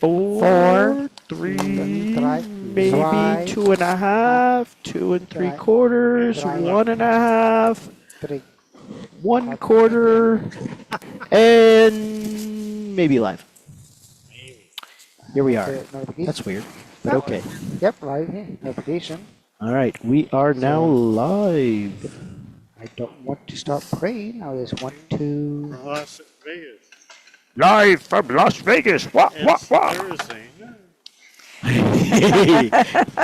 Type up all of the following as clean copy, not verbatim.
4, 3, maybe 2.5, 2 3/4, 1.5, 1/4, and maybe live. Here we are. That's weird, but okay. Yep, live notification. All right, we are now live. I don't want to stop praying. I just want to. From Las Vegas. Live from Las Vegas. Wah, wah, It's wah.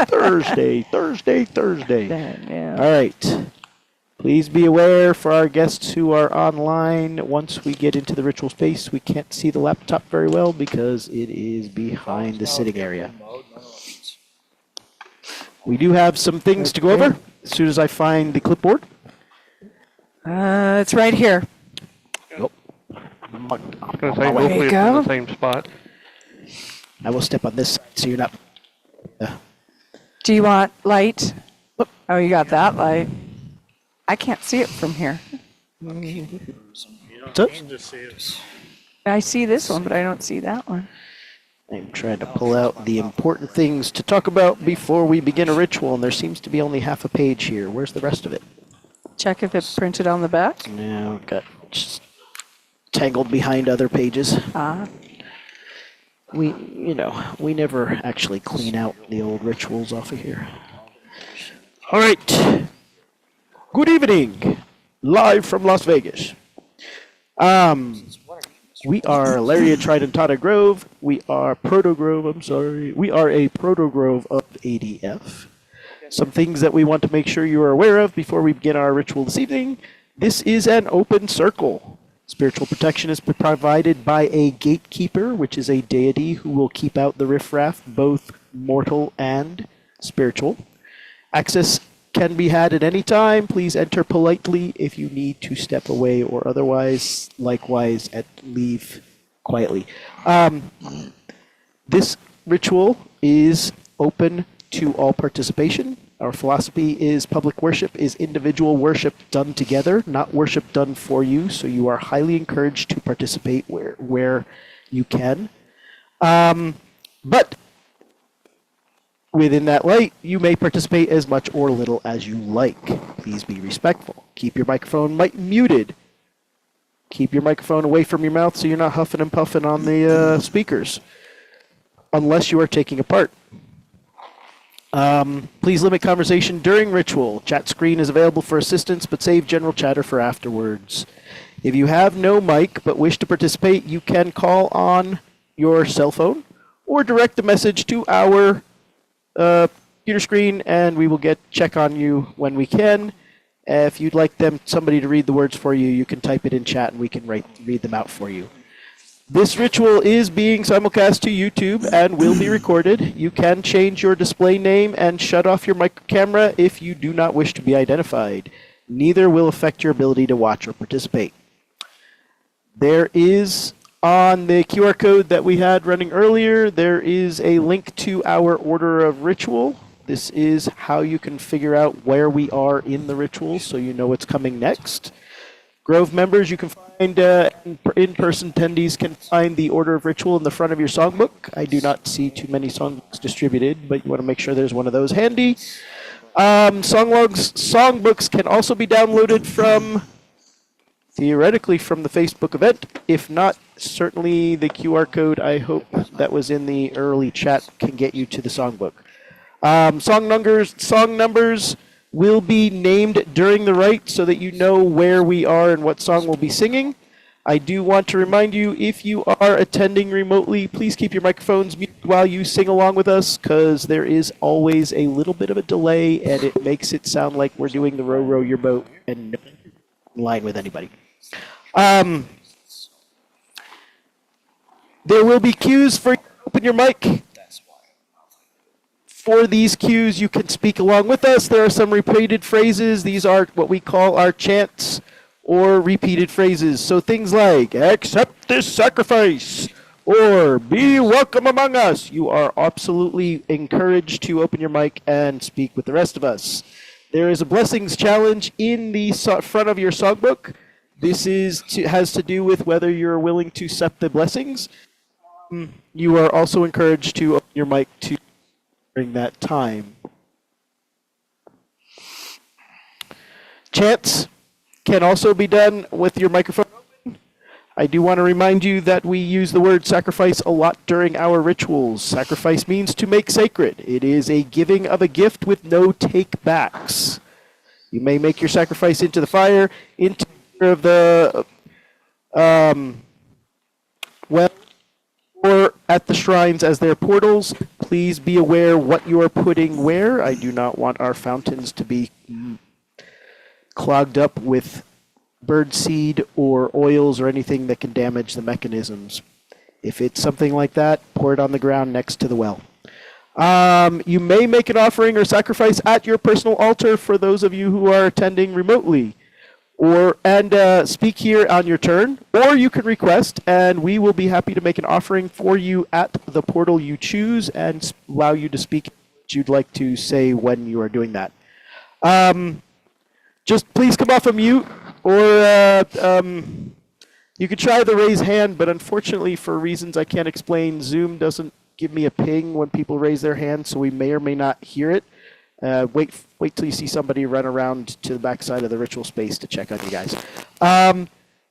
Thursday. Thursday. Yeah. All right. Please be aware for our guests who are online, once we get into the ritual space, we can't see the laptop very well because it is behind the sitting area. We do have some things to go over as soon as I find the clipboard. It's right here. Nope. I was going to say, hopefully it's in go. the same spot. I will step on this side so you're not... Do you want light? Oh, you got that light. I can't see it from here. You What's don't up? need to see it. I see this one, but I don't see that one. I'm trying to pull out the important things to talk about before we begin a ritual, and there seems to be only half a page here. Where's the rest of it? Check if it's printed on the back. No, got just tangled behind other pages. Ah, We never actually clean out the old rituals off of here. All right. Good evening. Live from Las Vegas. We are Laria Tridentata Grove. We are Proto Grove, I'm sorry. We are a Proto Grove of ADF. Some things that we want to make sure you are aware of before we begin our ritual this evening. This is an open circle. Spiritual protection is provided by a gatekeeper, which is a deity who will keep out the riffraff, both mortal and spiritual. Access can be had at any time. Please enter politely if you need to step away or otherwise, likewise, leave quietly. This ritual is open to all participation. Our philosophy is public worship is individual worship done together, not worship done for you. So you are highly encouraged to participate where you can. But within that light, you may participate as much or little as you like. Please be respectful. Keep your microphone muted. Keep your microphone away from your mouth so you're not huffing and puffing on the speakers, unless you are taking a part. Please limit conversation during ritual. Chat screen is available for assistance, but save general chatter for afterwards. If you have no mic but wish to participate, you can call on your cell phone or direct a message to our computer screen, and we will check on you when we can. If you'd like somebody to read the words for you, you can type it in chat, and we can read them out for you. This ritual is being simulcast to YouTube and will be recorded. You can change your display name and shut off your camera if you do not wish to be identified. Neither will affect your ability to watch or participate. There is, on the QR code that we had running earlier, there is a link to our order of ritual. This is how you can figure out where we are in the ritual so you know what's coming next. Grove members, you can find, in-person attendees can find the order of ritual in the front of your songbook. I do not see too many songbooks distributed, but you want to make sure there's one of those handy. Songbooks can also be downloaded theoretically from the Facebook event. If not, certainly the QR code, I hope, that was in the early chat can get you to the songbook. Song numbers will be named during the rite so that you know where we are and what song we'll be singing. I do want to remind you, if you are attending remotely, please keep your microphones muted while you sing along with us, because there is always a little bit of a delay, and it makes it sound like we're doing the row, row your boat and not in line with anybody. There will be cues for you to open your mic. For these cues, you can speak along with us. There are some repeated phrases. These are what we call our chants or repeated phrases. So things like, accept this sacrifice, or be welcome among us. You are absolutely encouraged to open your mic and speak with the rest of us. There is a blessings challenge in the front of your songbook. This has to do with whether you're willing to accept the blessings. you are also encouraged to open your mic during that time. Chants can also be done with your microphone open. I do want to remind you that we use the word sacrifice a lot during our rituals. Sacrifice means to make sacred. It is a giving of a gift with no take-backs. You may make your sacrifice into the fire, into the well, or at the shrines as their portals. Please be aware what you are putting where. I do not want our fountains to be clogged up with birdseed or oils or anything that can damage the mechanisms. If it's something like that, pour it on the ground next to the well. You may make an offering or sacrifice at your personal altar for those of you who are attending remotely, and speak here on your turn, or you can request, and we will be happy to make an offering for you at the portal you choose and allow you to speak what you'd like to say when you are doing that. Just please come off a mute, or you could try the raise hand, but unfortunately, for reasons I can't explain, Zoom doesn't give me a ping when people raise their hand, so we may or may not hear it. Wait till you see somebody run around to the backside of the ritual space to check on you guys.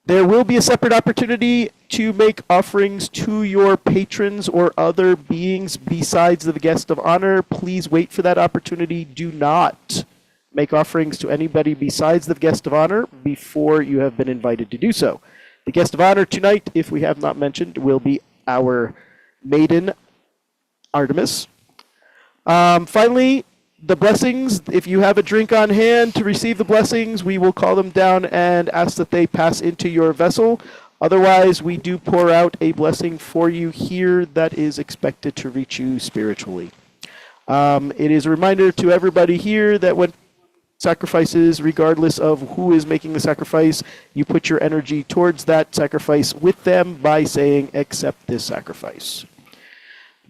There will be a separate opportunity to make offerings to your patrons or other beings besides the guest of honor. Please wait for that opportunity. Do not make offerings to anybody besides the guest of honor before you have been invited to do so. The guest of honor tonight, if we have not mentioned, will be our maiden, Artemis. Finally, the blessings. If you have a drink on hand to receive the blessings, we will call them down and ask that they pass into your vessel. Otherwise, we do pour out a blessing for you here that is expected to reach you spiritually. It is a reminder to everybody here that when sacrifices, regardless of who is making the sacrifice, you put your energy towards that sacrifice with them by saying, accept this sacrifice.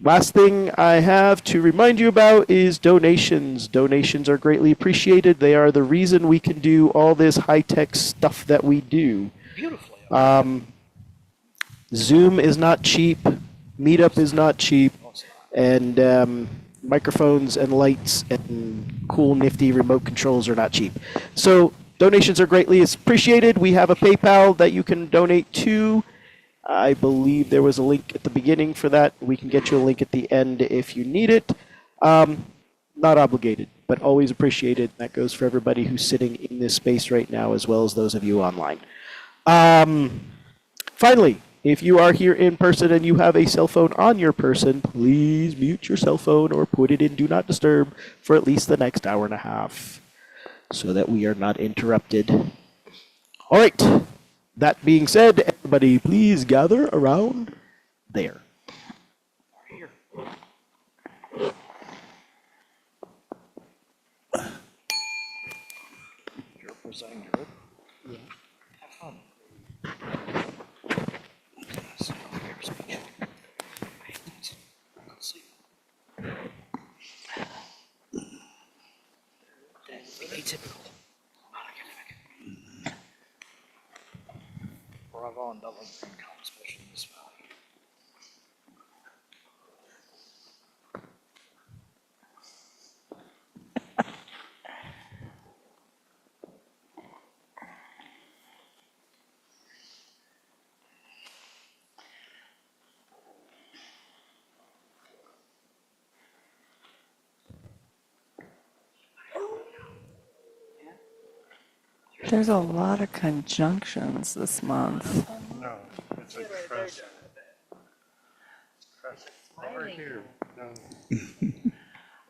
Last thing I have to remind you about is donations. Donations are greatly appreciated. They are the reason we can do all this high-tech stuff that we do. Beautifully. Zoom is not cheap. Meetup is not cheap. And microphones and lights and cool, nifty remote controls are not cheap. So donations are greatly appreciated. We have a PayPal that you can donate to. I believe there was a link at the beginning for that. We can get you a link at the end if you need it. Not obligated, but always appreciated. That goes for everybody who's sitting in this space right now, as well as those of you online. Finally, if you are here in person and you have a cell phone on your person, please mute your cell phone or put it in Do Not Disturb for at least the next hour and a half so that we are not interrupted. All right. That being said, everybody please gather around there. Here. You're presenting Druid? Yeah. Have fun. Yes, your speech. I hate that. I'm going to sleep. Atypical. Bravo and Dublin Green Common, especially in this valley. There's a lot of conjunctions this month. No, it's a crest. Over here. No.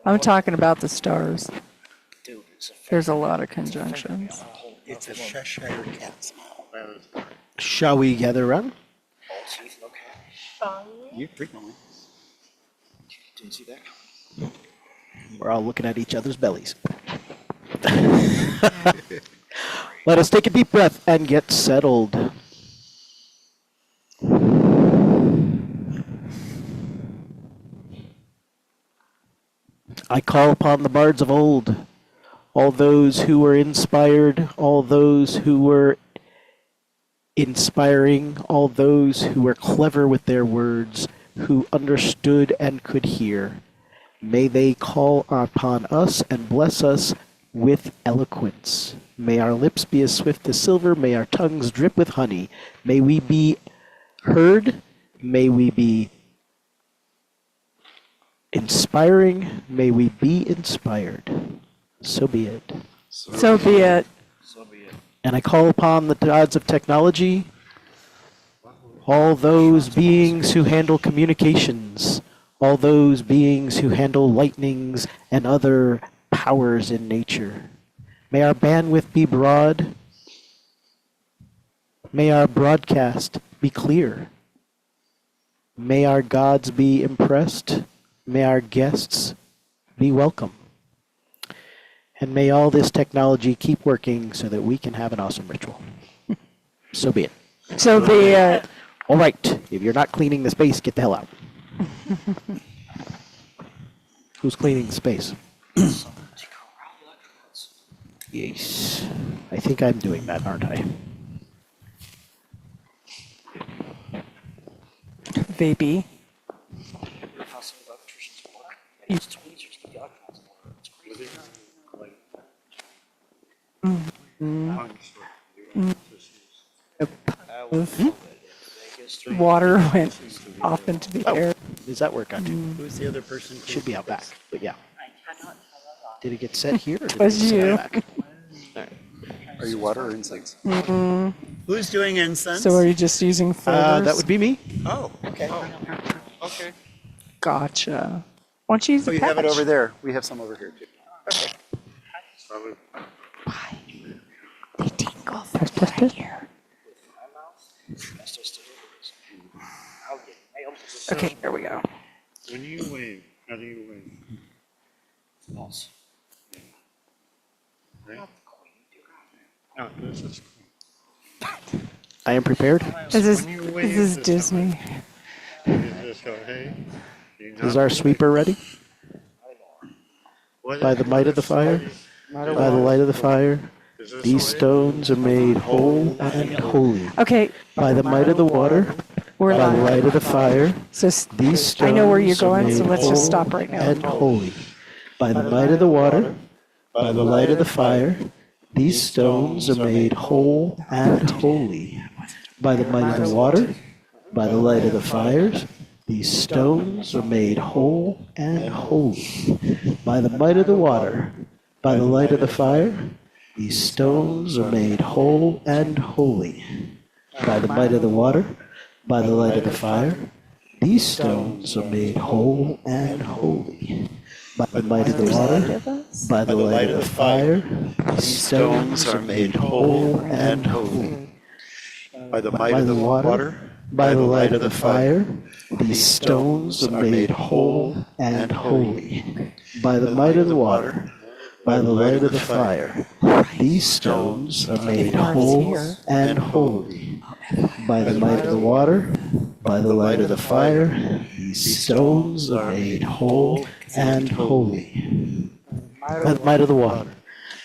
I'm talking about the stars. Dude, it's a There's a lot of conjunctions. It's a Cheshire cat smile. Shall we gather around? All teeth, okay. You frequently. Didn't see that coming. We're all looking at each other's bellies. Let us take a deep breath and get settled. I call upon the bards of old, all those who were inspired, all those who were inspiring, all those who were clever with their words, who understood and could hear. May they call upon us and bless us with eloquence. May our lips be as swift as silver. May our tongues drip with honey. May we be heard. May we be inspiring. May we be inspired. So be it. So be it. And I call upon the gods of technology, all those beings who handle communications, all those beings who handle lightnings and other powers in nature. May our bandwidth be broad. May our broadcast be clear. May our gods be impressed. May our guests be welcome. And may all this technology keep working so that we can have an awesome ritual. So be it. So be it. All right, if you're not cleaning the space, get the hell out. Who's cleaning the space? Yes. I think I'm doing that, aren't I? Baby. Water went off into the air. Does that work out too? Who's the other person? Should be out back, but yeah. Did it get set here? Or did Was it get set you. back? Are you water or incense? Who's doing incense? So are you just using flavors? That would be me. Oh, okay. Okay. Gotcha. Why don't you use Oh, the you have it patch? over there. We have some over here too. They tingle. There's right here. Okay, here we go. When you wave, how do you wave? Pulse. Right? No, this is I am prepared. This When you is wave this Disney. you just go, hey. You Is not our sweeper ready? what By the might of the fire, by the light of the fire, is this these the way? stones are made whole and holy. Okay, By the might of the water, we're by the live. light of the fire, So these stones I know where you're are going, so made let's just whole stop right now. and holy. By the might of the water, by the light of the fire, these stones are made whole and holy. By the might of the water, by the light of the fires, these stones are made whole and holy. By the might of the water, by the light of the fire, these stones are made whole and holy. By the might of the water, by the light of the fire, these stones are made whole and holy. By the might of the water, by the light of the fire, these stones are made whole and holy. By the By might of the the water, water, by the light of the fire, these stones are made whole and holy. By the might of the water, by the light of the fire, these stones are made whole and holy. By the might of the water, by the light of the fire, these stones are made whole and holy. By the might of the water,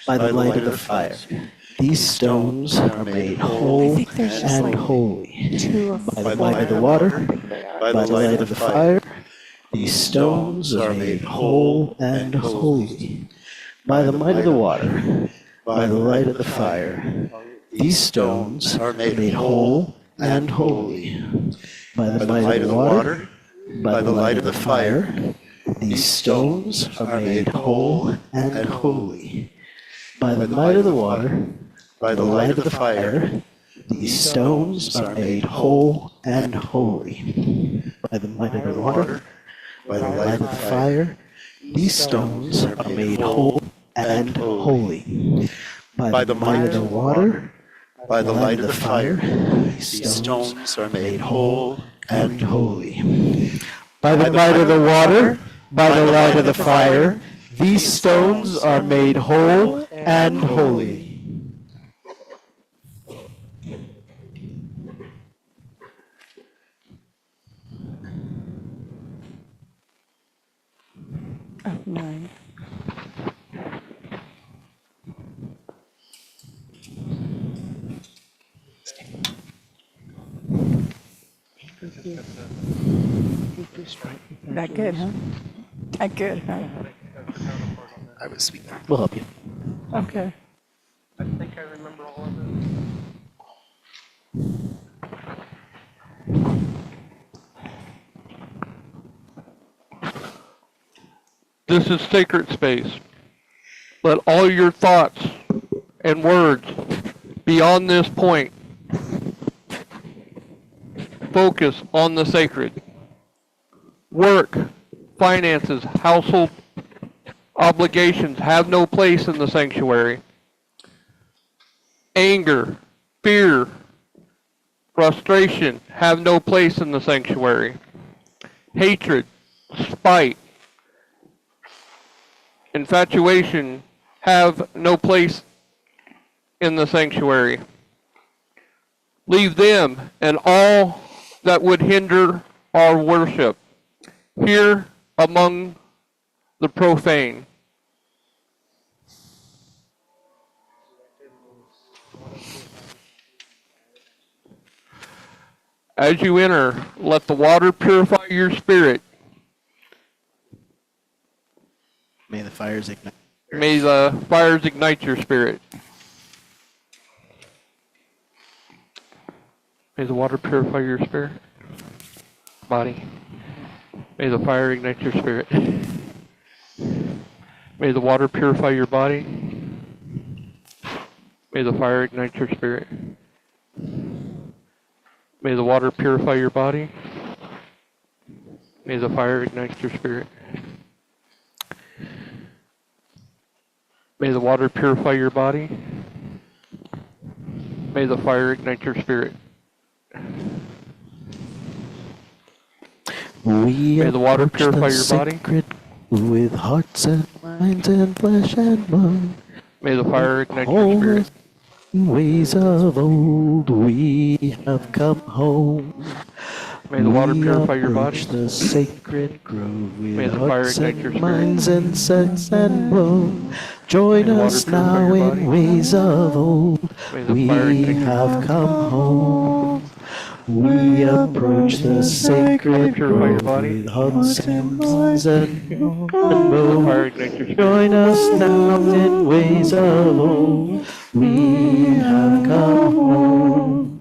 by the light of the fire, these stones are made whole and holy. By the might of the water, by the light of the fire, these stones are made whole and holy. By the might of the water, by the light of the fire, these stones are made whole and holy. By the might of the water, by the light of the fire, these stones are made whole and holy. By the might of the water, by the light of the fire, these stones are made whole and holy. By the might of the water, by the light of the fire, these stones are made whole and holy. By the might of the water, by the light of the fire, these stones are made whole and holy. By the might of the water, by the light of the fire, these stones are made whole and holy. Oh, 9. That good, huh? That good, huh? I was speaking. We'll help you. Okay. I think I remember all of it. This is sacred space. Let all your thoughts and words beyond this point focus on the sacred. Work, finances, household obligations have no place in the sanctuary. Anger, fear, frustration have no place in the sanctuary. Hatred, spite, infatuation have no place in the sanctuary. Leave them and all that would hinder our worship here among the profane. As you enter, let the water purify your spirit. May the fires ignite. May the fires ignite your spirit. May the water purify your spirit, body. May the fire ignite your spirit. May the water purify your body. May the fire ignite your spirit. May the water purify your body. May the fire ignite your spirit. May the water purify your body. May the fire ignite your spirit. We May the water approach purify the your body. sacred with hearts and minds and flesh and blood. May the fire ignite your All spirit. the ways of old we have come home. May the water purify your body. We approach the sacred grove May with the fire hearts ignite your and spirit. minds and sex and bone. Join May the water us purify now your in body. ways of old. May the We fire ignite your have come home. We approach the sacred Purify your grove body. with hearts and minds and May the bone. fire ignite your spirit. Join us now in ways of old. We have come home.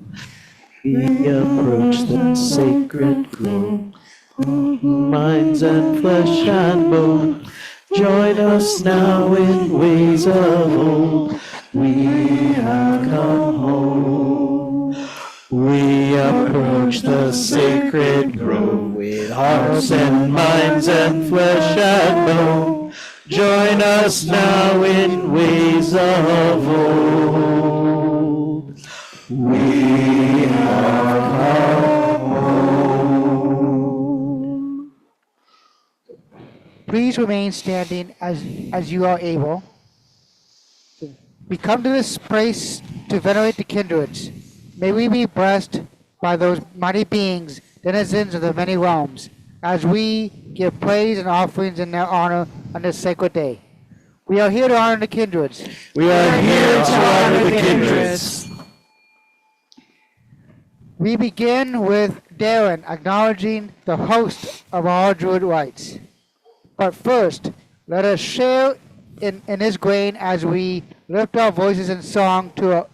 We approach the sacred grove, minds and flesh and bone. Join us now in ways of old. We have come home. We approach the sacred grove with hearts and minds and flesh and bone. Join us now in ways of old. We have come home. Please remain standing as you are able. We come to this place to venerate the kindreds. May we be blessed by those mighty beings, denizens of the many realms, as we give praise and offerings in their honor on this sacred day. We are here to honor the kindreds. We are here to honor the kindreds. We begin with Darren acknowledging the host of all Druid rites. But first, let us share in his grain as we lift our voices in song to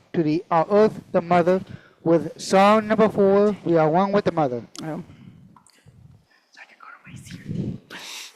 our earth, the mother, with song number 4, We Are One with the Mother. Oh.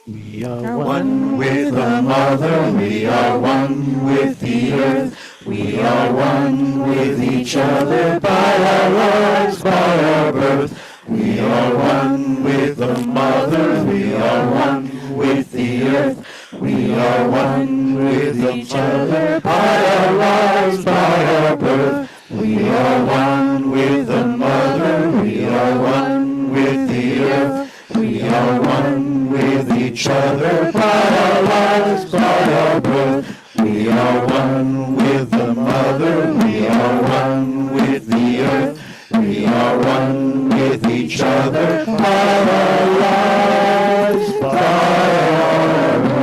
We are one with the mother, we are one with the earth, we are one with each other by our lives, by our birth. We are one with the mother, we are one with the earth, we are one with each other by our lives, by our birth. We are one with the mother, we are one with the earth, we are one with each other by our lives, by our birth. We are one with the mother, we are one with the earth, we are one with each other by our lives, by our birth.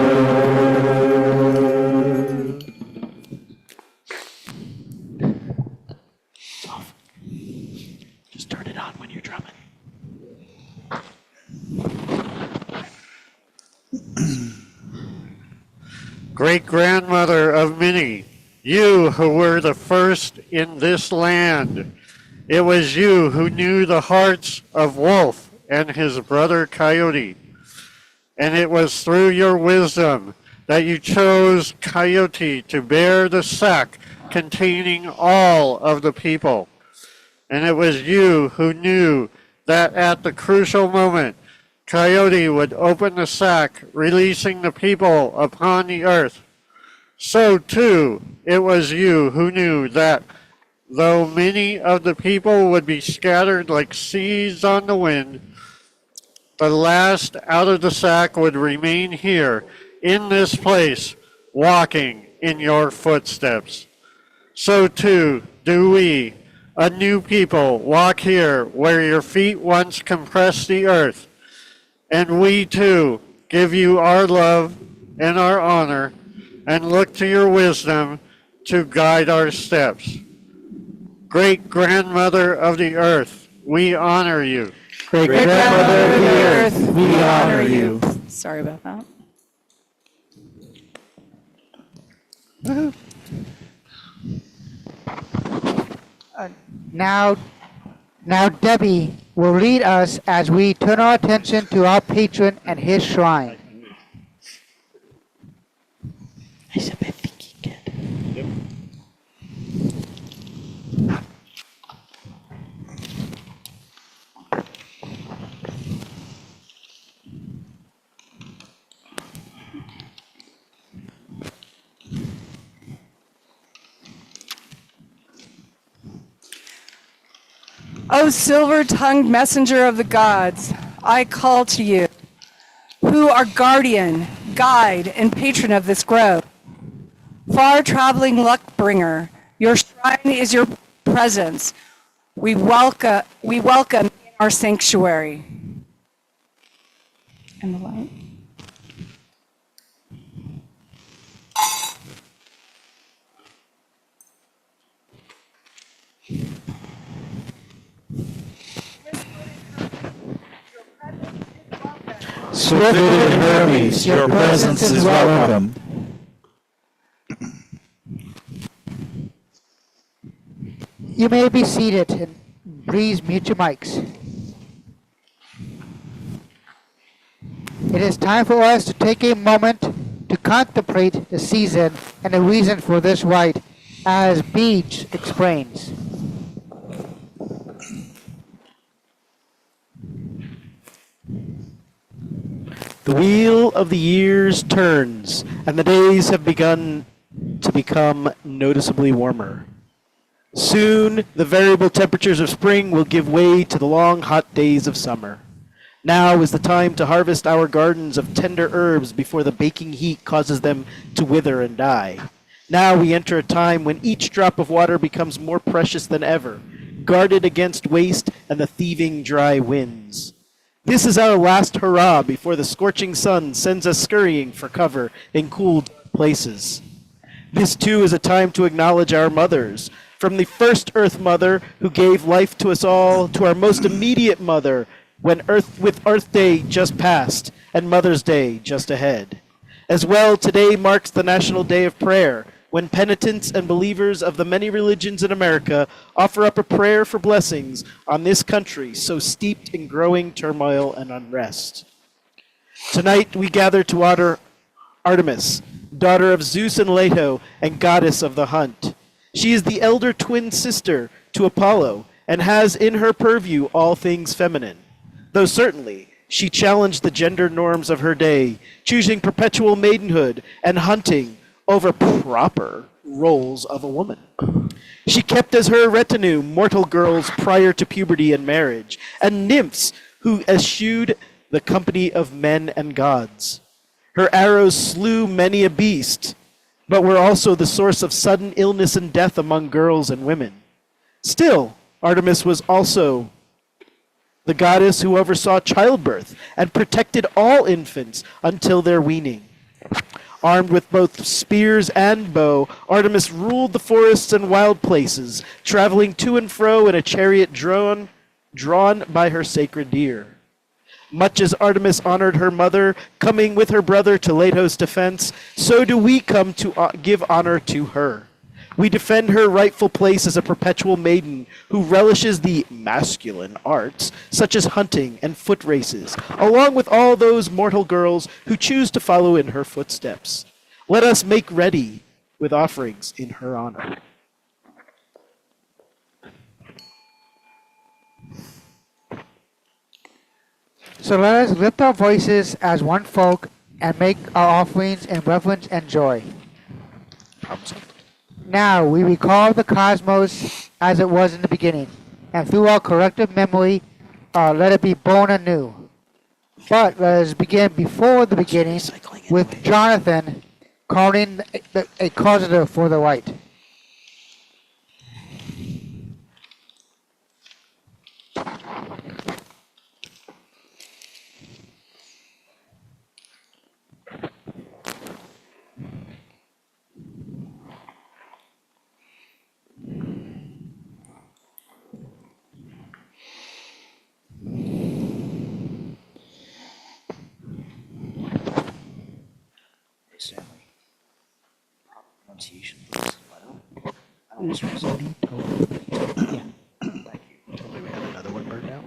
It's off. Just turn it on when you're drumming. great-grandmother of many, you who were the first in this land. It was you who knew the hearts of Wolf and his brother Coyote. And it was through your wisdom that you chose Coyote to bear the sack containing all of the people. And it was you who knew that at the crucial moment, Coyote would open the sack, releasing the people upon the earth. So too, it was you who knew that though many of the people would be scattered like seeds on the wind, the last out of the sack would remain here in this place, walking in your footsteps. So too do we, a new people, walk here where your feet once compressed the earth. And we too give you our love and our honor and look to your wisdom to guide our steps. Great grandmother of the earth, we honor you. Great grandmother of the earth, we honor you. Sorry about that. Now Debbie will lead us as we turn our attention to our patron and his shrine. I said, I think he can. O silver-tongued messenger of the gods, I call to you, who are guardian, guide, and patron of this grove. Far-traveling luck bringer, your shrine is your presence. We welcome in our sanctuary. And the light. Swift-footed Hermes, your presence is welcome. You may be seated and please mute your mics. It is time for us to take a moment to contemplate the season and the reason for this rite, as Beach explains. The wheel of the years turns, and the days have begun to become noticeably warmer. Soon, the variable temperatures of spring will give way to the long, hot days of summer. Now is the time to harvest our gardens of tender herbs before the baking heat causes them to wither and die. Now we enter a time when each drop of water becomes more precious than ever, guarded against waste and the thieving dry winds. This is our last hurrah before the scorching sun sends us scurrying for cover in cool places. This too is a time to acknowledge our mothers, from the first Earth Mother who gave life to us all, to our most immediate mother with Earth Day just passed and Mother's Day just ahead. As well, today marks the National Day of Prayer, when penitents and believers of the many religions in America offer up a prayer for blessings on this country so steeped in growing turmoil and unrest. Tonight we gather to honor Artemis, daughter of Zeus and Leto and goddess of the hunt. She is the elder twin sister to Apollo and has in her purview all things feminine, though certainly she challenged the gender norms of her day, choosing perpetual maidenhood and hunting over proper roles of a woman. She kept as her retinue mortal girls prior to puberty and marriage, and nymphs who eschewed the company of men and gods. Her arrows slew many a beast, but were also the source of sudden illness and death among girls and women. Still, Artemis was also the goddess who oversaw childbirth and protected all infants until their weaning. Armed with both spears and bow, Artemis ruled the forests and wild places, traveling to and fro in a chariot drawn by her sacred deer. Much as Artemis honored her mother, coming with her brother to Leto's defense, so do we come to give honor to her. We defend her rightful place as a perpetual maiden who relishes the masculine arts, such as hunting and foot races, along with all those mortal girls who choose to follow in her footsteps. Let us make ready with offerings in her honor. So let us lift our voices as one folk and make our offerings in reverence and joy. Now we recall the cosmos as it was in the beginning, and through our collective memory, let it be born anew. But let us begin before the beginning with Jonathan calling a causative for the light. Hey, Stanley. Proper pronunciation, please. I don't want to Yeah. Thank you. Tell me we have another one burned out.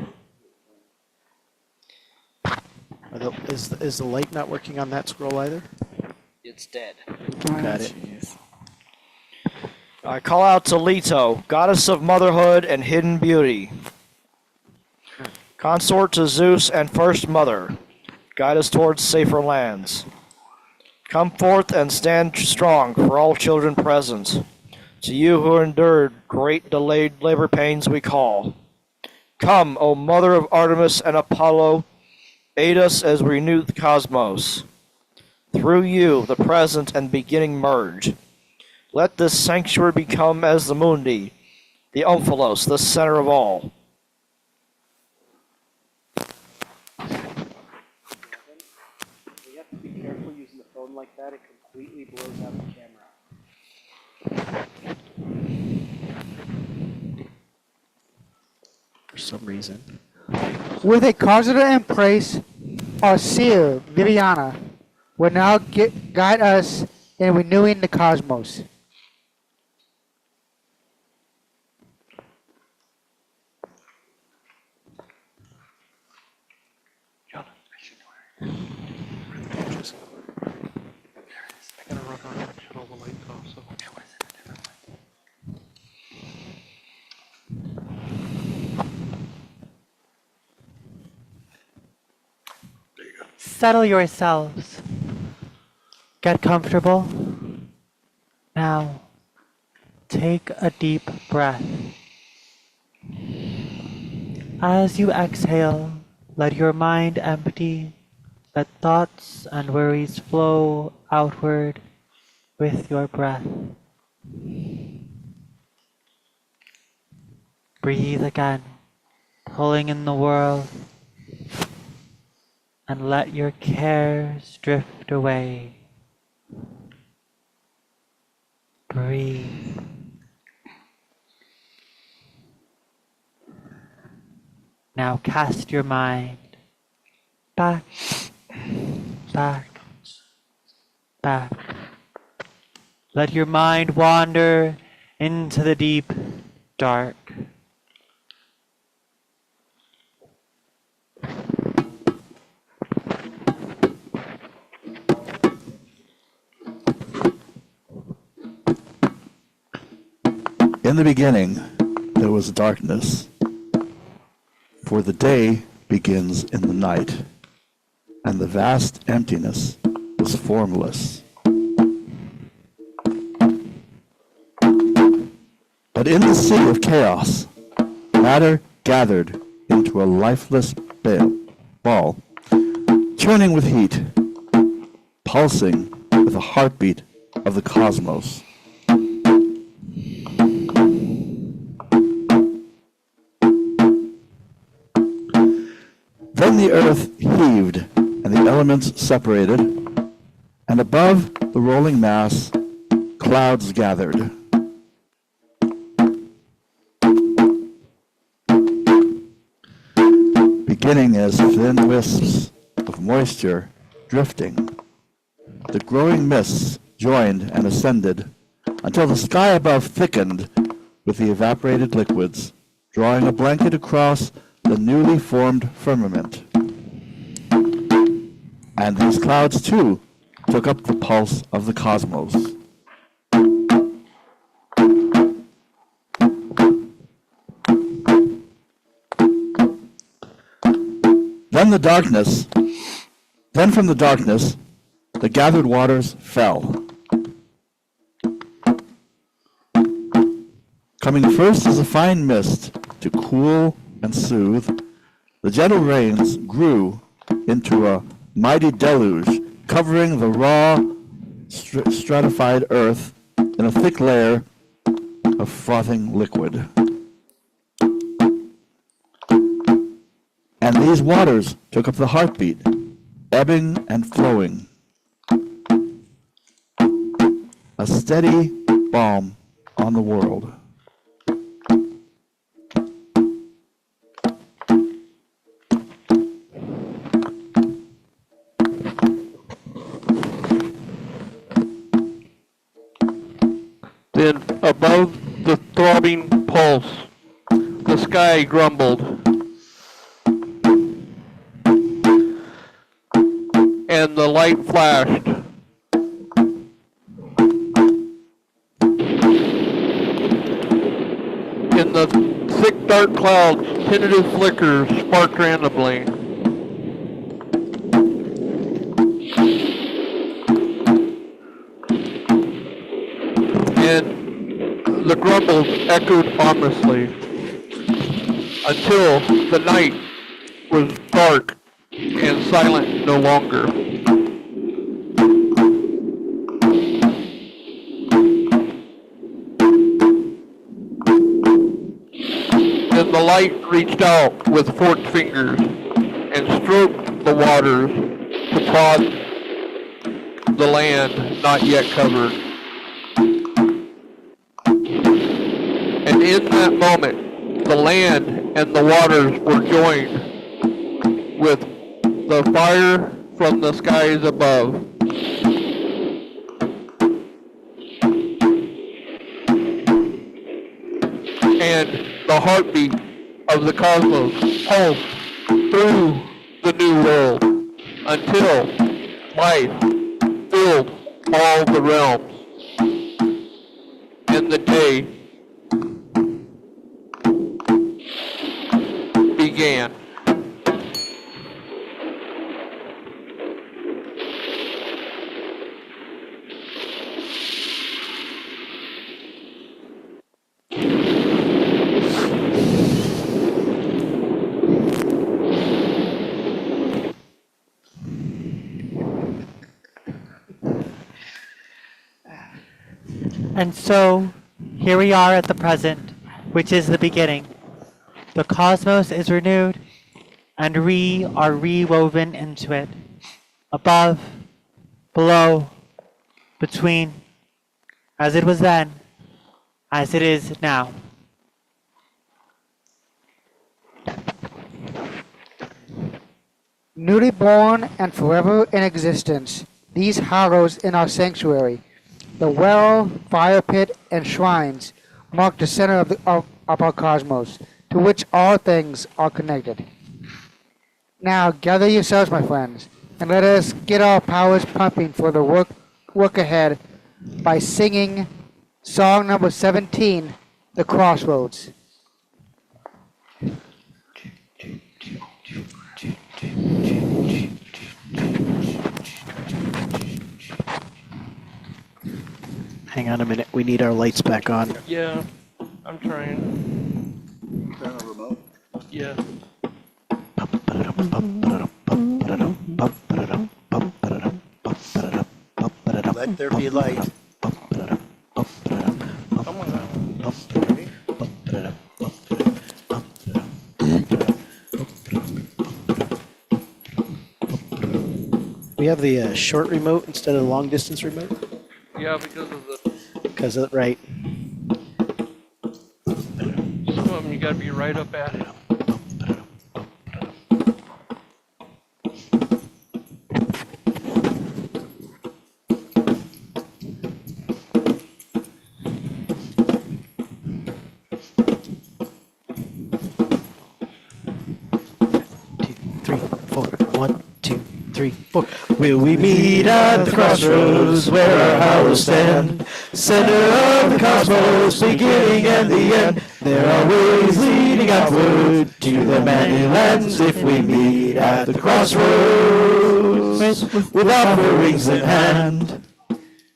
Is the light not working on that scroll either? It's dead. Got it. I call out to Leto, goddess of motherhood and hidden beauty. Consort to Zeus and first mother, guide us towards safer lands. Come forth and stand strong for all children present. To you who endured great delayed labor pains we call. Come, O mother of Artemis and Apollo, aid us as we renew the cosmos. Through you, the present and beginning merge. Let this sanctuary become as the Mundi, the Omphalos, the center of all. You have to be careful using the phone like that. It completely blows out the camera. For some reason. With a causative and praise, our seer, Viviana, will now guide us in renewing the cosmos. I gotta run around and shut all the lights off, so. Settle yourselves. Get comfortable. Now, take a deep breath. As you exhale, let your mind empty. Let thoughts and worries flow outward with your breath. Breathe again, pulling in the world, and let your cares drift away. Breathe. Now cast your mind back, back, back. Let your mind wander into the deep dark. In the beginning, there was darkness, for the day begins in the night, and the vast emptiness was formless. But in the sea of chaos, matter gathered into a lifeless ball, churning with heat, pulsing with the heartbeat of the cosmos. Then the earth heaved, and the elements separated, and above the rolling mass, clouds gathered. beginning as thin wisps of moisture drifting. The growing mists joined and ascended until the sky above thickened with the evaporated liquids, drawing a blanket across the newly formed firmament. And these clouds, too, took up the pulse of the cosmos. Then from the darkness, the gathered waters fell. Coming first as a fine mist to cool and soothe, the gentle rains grew into a mighty deluge, covering the raw, stratified earth in a thick layer of frothing liquid. And these waters took up the heartbeat, ebbing and flowing. A steady balm on the world. Then above the throbbing pulse, the sky grumbled, and the light flashed. In the thick dark clouds, tentative flickers sparked randomly. And the grumbles echoed ominously until the night was dark and silent no longer. Then the light reached out with forked fingers and stroked the waters to prod the land not yet covered. And in that moment, the land and the waters were joined with the fire from the skies above. And the heartbeat of the cosmos pulsed through the new world until life filled all the realms. And the day began. And so, here we are at the present, which is the beginning. The cosmos is renewed, and we are rewoven into it. Above, below, between, as it was then, as it is now. Newly born and forever in existence, these hallows in our sanctuary, the well, fire pit, and shrines mark the center of our cosmos, to which all things are connected. Now gather yourselves, my friends, and let us get our powers pumping for the work ahead by singing song number 17, The Crossroads. Hang on a minute. We need our lights back on. Yeah, I'm trying. Turn on remote. Yeah. Let there be light. We have the short remote instead of the long distance remote. Yeah, because of the Because right. some of them you gotta be right up at it. Will we meet at the crossroads where our hollows stand? Center of the cosmos, beginning and the end. There are ways leading upward to the many lands if we meet at the crossroads with offerings in hand.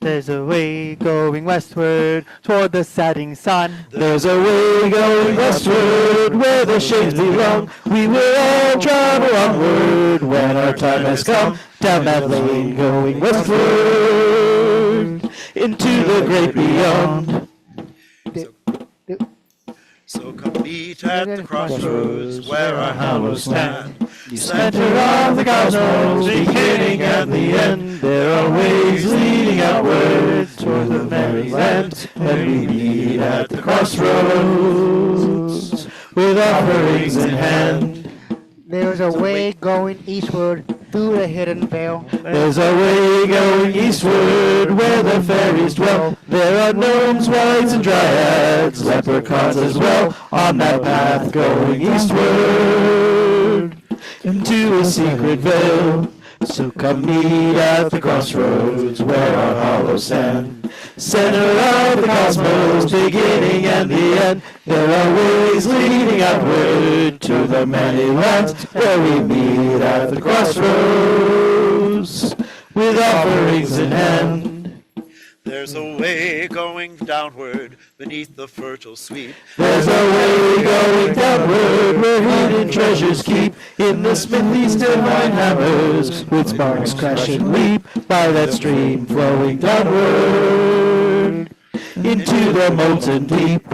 There's a way going westward toward the setting sun. There's a way going westward where the shades belong. We will all travel onward when our time has come. Down that lane going westward into the great beyond. So come meet at the crossroads where our hollows stand. Center of the cosmos, beginning and the end. There are ways leading outward toward the merry land, and we meet at the crossroads with offerings in hand. There's a way going eastward through the hidden veil. There's a way going eastward where the fairies dwell. There are gnomes, wights, and dryads, leprechauns as well, on that path going eastward into a secret veil. So come meet at the crossroads where our hollows stand. Center of the cosmos, beginning and the end. There are ways leading outward to the many lands where we meet at the crossroads with offerings in hand. There's a way going downward beneath the fertile sweep. There's a way going downward where hidden treasures keep in the smithy's divine hammers, with sparks crash and leap by that stream flowing downward into the molten deep.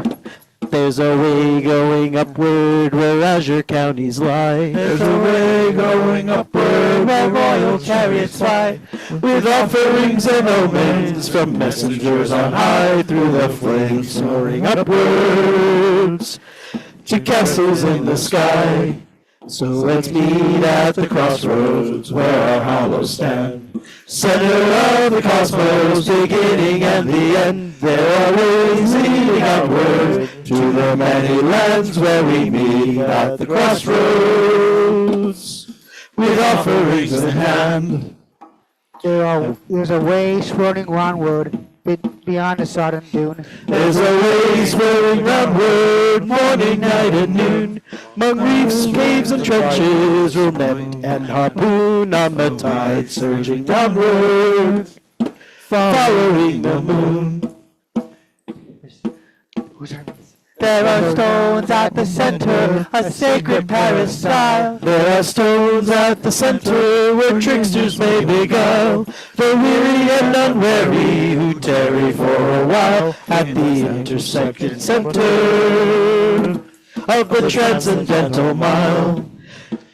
There's a way going upward where azure counties lie. There's a way going upward where royal chariots fly, with offerings and omens from messengers on high, through the flames soaring upwards to castles in the sky. So let's meet at the crossroads where our hollows stand. Center of the cosmos, beginning and the end. There are ways leading outward to the many lands where we meet at the crossroads with offerings in hand. There's a way swirling roundward beyond the sodden dune. There's a way swirling roundward, morning, night, and noon. Among reefs, caves, and trenches, we'll net and harpoon on the tide surging downward, following the moon. There are stones at the center, a sacred peristyle. There are stones at the center where tricksters may beguile the weary and unwary who tarry for a while at the intersected center of the transcendental mile.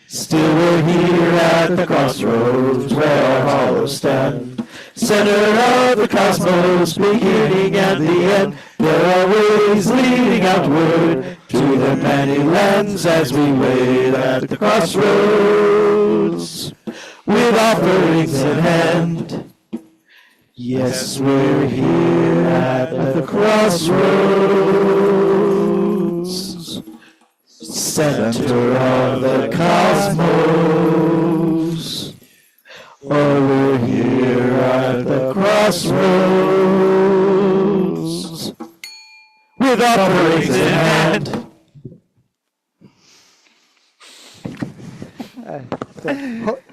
Still we're here at the crossroads where our hollows stand. Center of the cosmos, beginning and the end. There are ways leading outward to the many lands as we wait at the crossroads with offerings in hand. Yes, we're here at the crossroads, center of the cosmos. Oh, we're here at the crossroads with offerings in hand.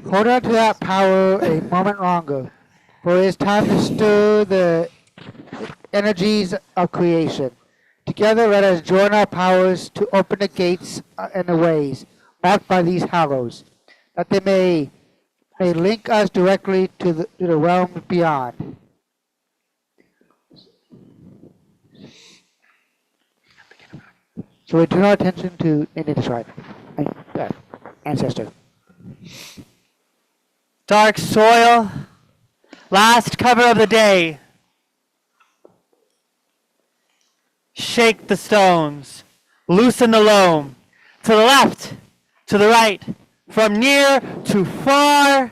Hold on to that power a moment longer, for it is time to stir the energies of creation. Together let us join our powers to open the gates and the ways marked by these hallows, that they may link us directly to the realm beyond. So we turn our attention to Indian tribe, ancestor. Dark soil, last cover of the day. Shake the stones, loosen the loam, to the left, to the right, from near to far.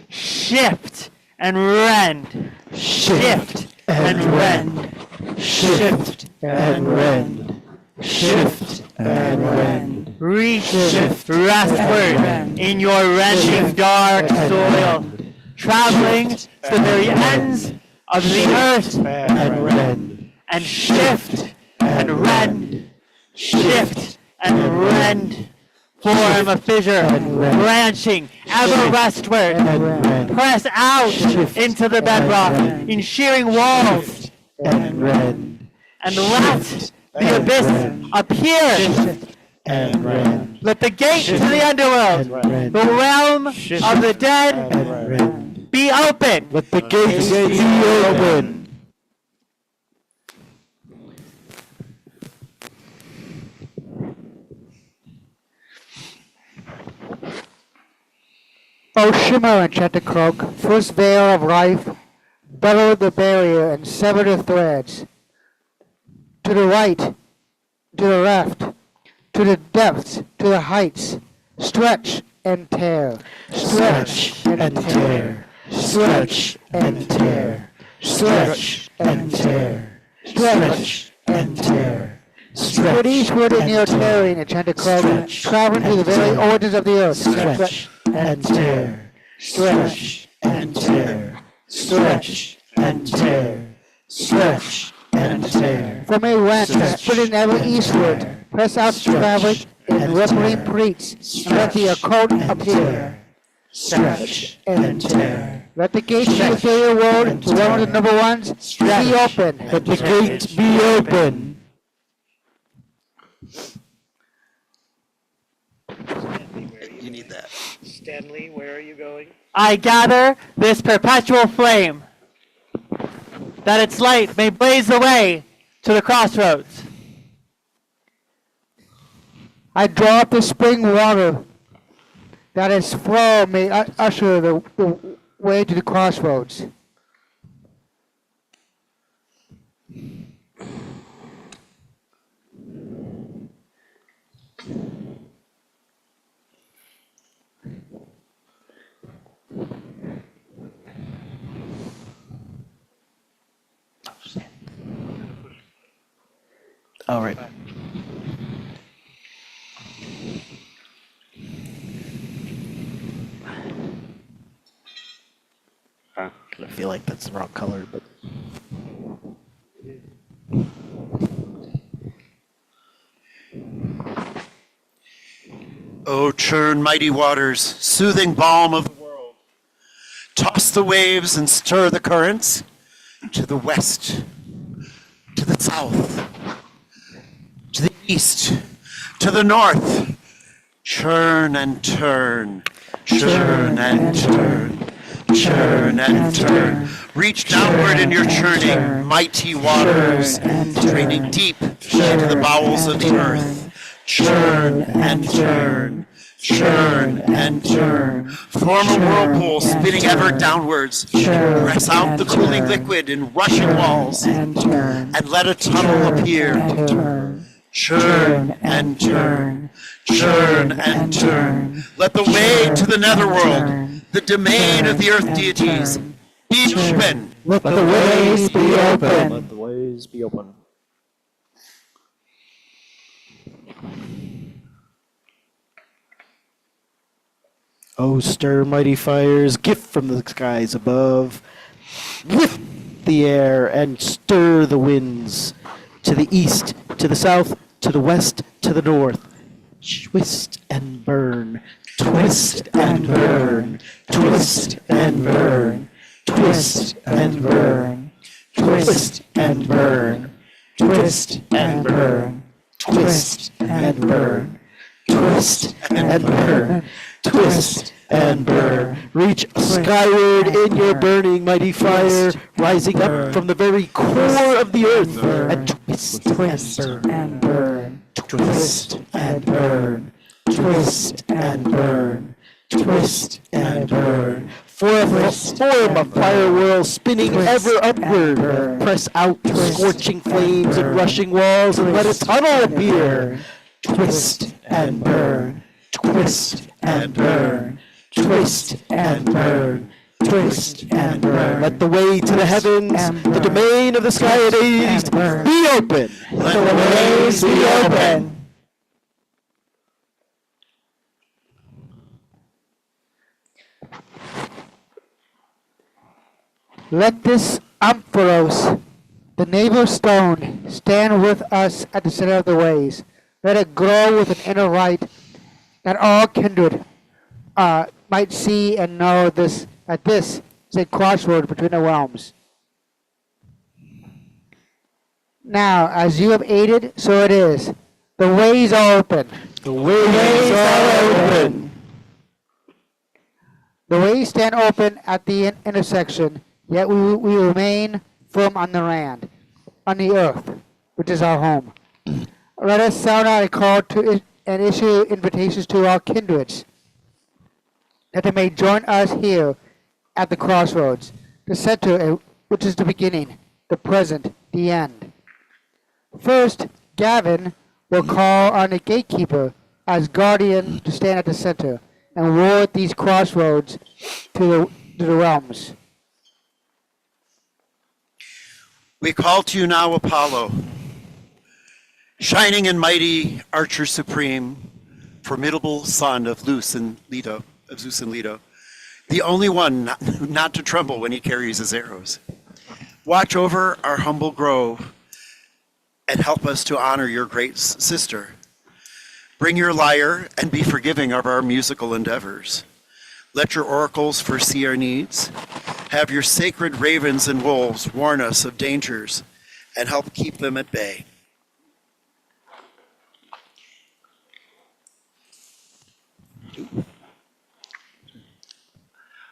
Shift and rend, shift and rend, shift and rend, shift and rend. Reach westward in your rending dark soil, traveling to the very ends of the earth, and rend. and shift and rend, shift and rend. Form a fissure, branching ever westward. Press out into the bedrock in shearing walls, And rend. and let the abyss appear. And rend. Let the gate to the underworld, the realm of the dead, And rend. be open. Let the gates be open. O shimmer enchanted cloak, first veil of life, bellow the barrier and sever the threads. To the right, to the left, to the depths, to the heights, stretch and tear, stretch and tear, stretch and tear, stretch and tear, stretch and tear. Spread eastward in your tearing, enchanted cloak, traveling to the very origins of the earth. Stretch and tear. Stretch and tear. Stretch and tear. Stretch and tear. From a went, spreading ever eastward, press out fabric in rippling pleats, and let the occult appear. Stretch and tear. Let the gates to the inferior world, the realm of the number ones, be open. Let the gates be open. You need that. Stanley, where are you going? I gather this perpetual flame, that its light may blaze the way to the crossroads. I draw up the spring water, that its flow may usher the way to the crossroads. All right. I feel like that's the wrong color, but O churn mighty waters, soothing balm of the world. Toss the waves and stir the currents to the west, to the south, to the east, to the north. Churn and turn, churn and turn, churn and turn. Reach downward in your churning, mighty waters, draining deep into the bowels of the earth. Churn and turn, churn and turn. Form a whirlpool spinning ever downwards. Press out the cooling liquid in rushing walls, and let a tunnel appear. Churn and turn, churn and turn. Let the way to the netherworld, the domain of the earth deities, be open. Let the ways be open. Let the ways be open. oh, stir mighty fires, gift from the skies above. Lift the air and stir the winds to the east, to the south, to the west, to the north. Twist and burn, twist and burn, twist and burn, twist and burn, twist and burn, twist and burn, twist and burn, twist and burn, twist and burn. Reach skyward in your burning mighty fire, rising up from the very core of the earth, and twist and burn, twist and burn, twist and burn, twist and burn. Form a fire whirl spinning ever upward. Press out scorching flames and rushing walls, and let a tunnel appear. Twist and burn, twist and burn, twist and burn, twist and burn. Let the way to the heavens, the domain of the sky and Hades, be open. Let the ways be open. Let this amphoros, the navel stone, stand with us at the center of the ways. Let it grow with an inner light that all kindred might see and know that this is a crossroad between the realms. Now, as you have aided, so it is. The ways are open. The ways are open. The ways stand open at the intersection, yet we remain firm on the land, on the earth, which is our home. Let us sound out a call to and issue invitations to our kindreds, that they may join us here at the crossroads, the center, which is the beginning, the present, the end. First, Gavin will call on the gatekeeper as guardian to stand at the center and ward these crossroads to the realms. We call to you now, Apollo, shining and mighty, archer supreme, formidable son of Zeus and Leto, the only one not to tremble when he carries his arrows. Watch over our humble grove and help us to honor your great sister. Bring your lyre and be forgiving of our musical endeavors. Let your oracles foresee our needs. Have your sacred ravens and wolves warn us of dangers and help keep them at bay.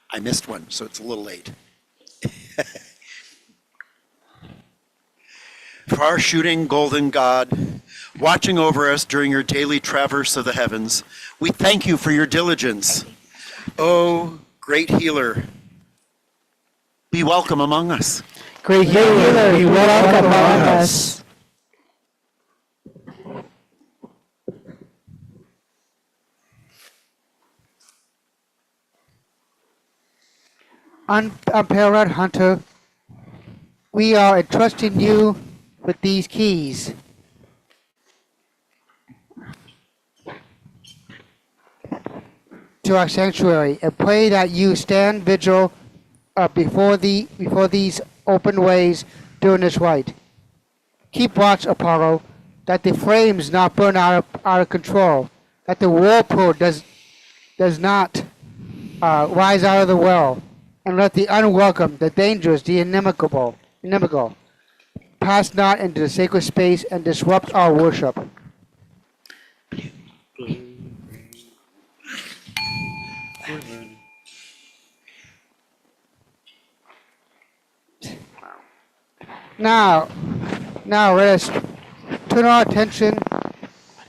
I missed one, so it's a little late. Far shooting golden God, watching over us during your daily traverse of the heavens, we thank you for your diligence. Oh, great healer, be welcome among us. Great healer, be welcome among us. Unparalleled hunter, we are entrusting you with these keys. To our sanctuary, and pray that you stand vigil before these open ways during this rite. Keep watch, Apollo, that the flames not burn out of control, that the whirlpool does not rise out of the well, and let the unwelcome, the dangerous, the inimical pass not into the sacred space and disrupt our worship. Now let us turn our attention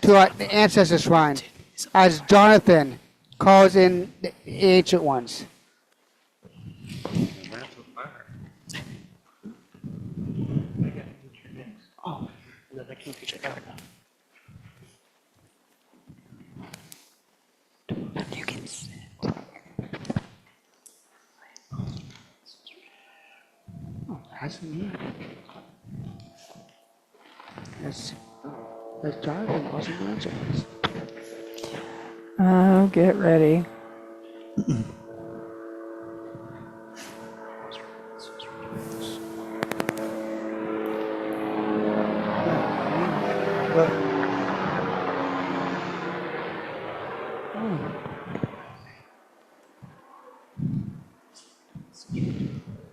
to the ancestor shrine, as Jonathan calls in the ancient ones. Oh, no, I can't get it out. You can sit. Oh, hasn't he? Let's Jonathan calls in the ancient ones. Oh, get ready.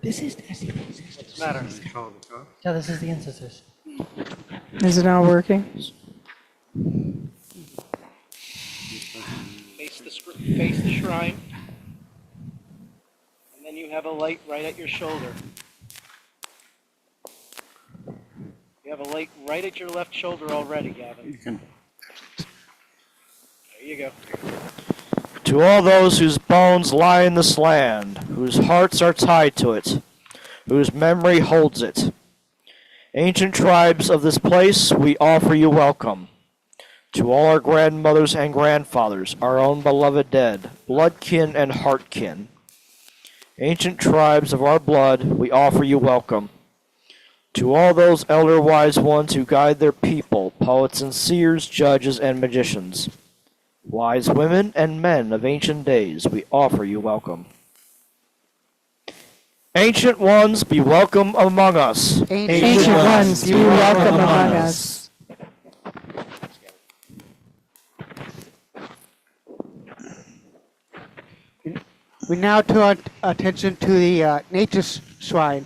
This is What's the matter? Yeah, this is the ancestors. Is it not working? Face the shrine, and then you have a light right at your shoulder. You have a light right at your left shoulder already, Gavin. There you go. To all those whose bones lie in this land, whose hearts are tied to it, whose memory holds it, ancient tribes of this place, we offer you welcome. To all our grandmothers and grandfathers, our own beloved dead, blood kin and heart kin, ancient tribes of our blood, we offer you welcome. To all those elder wise ones who guide their people, poets and seers, judges and magicians, wise women and men of ancient days, we offer you welcome. Ancient ones, be welcome among us. Ancient ones, be welcome among us. We now turn our attention to the nature shrine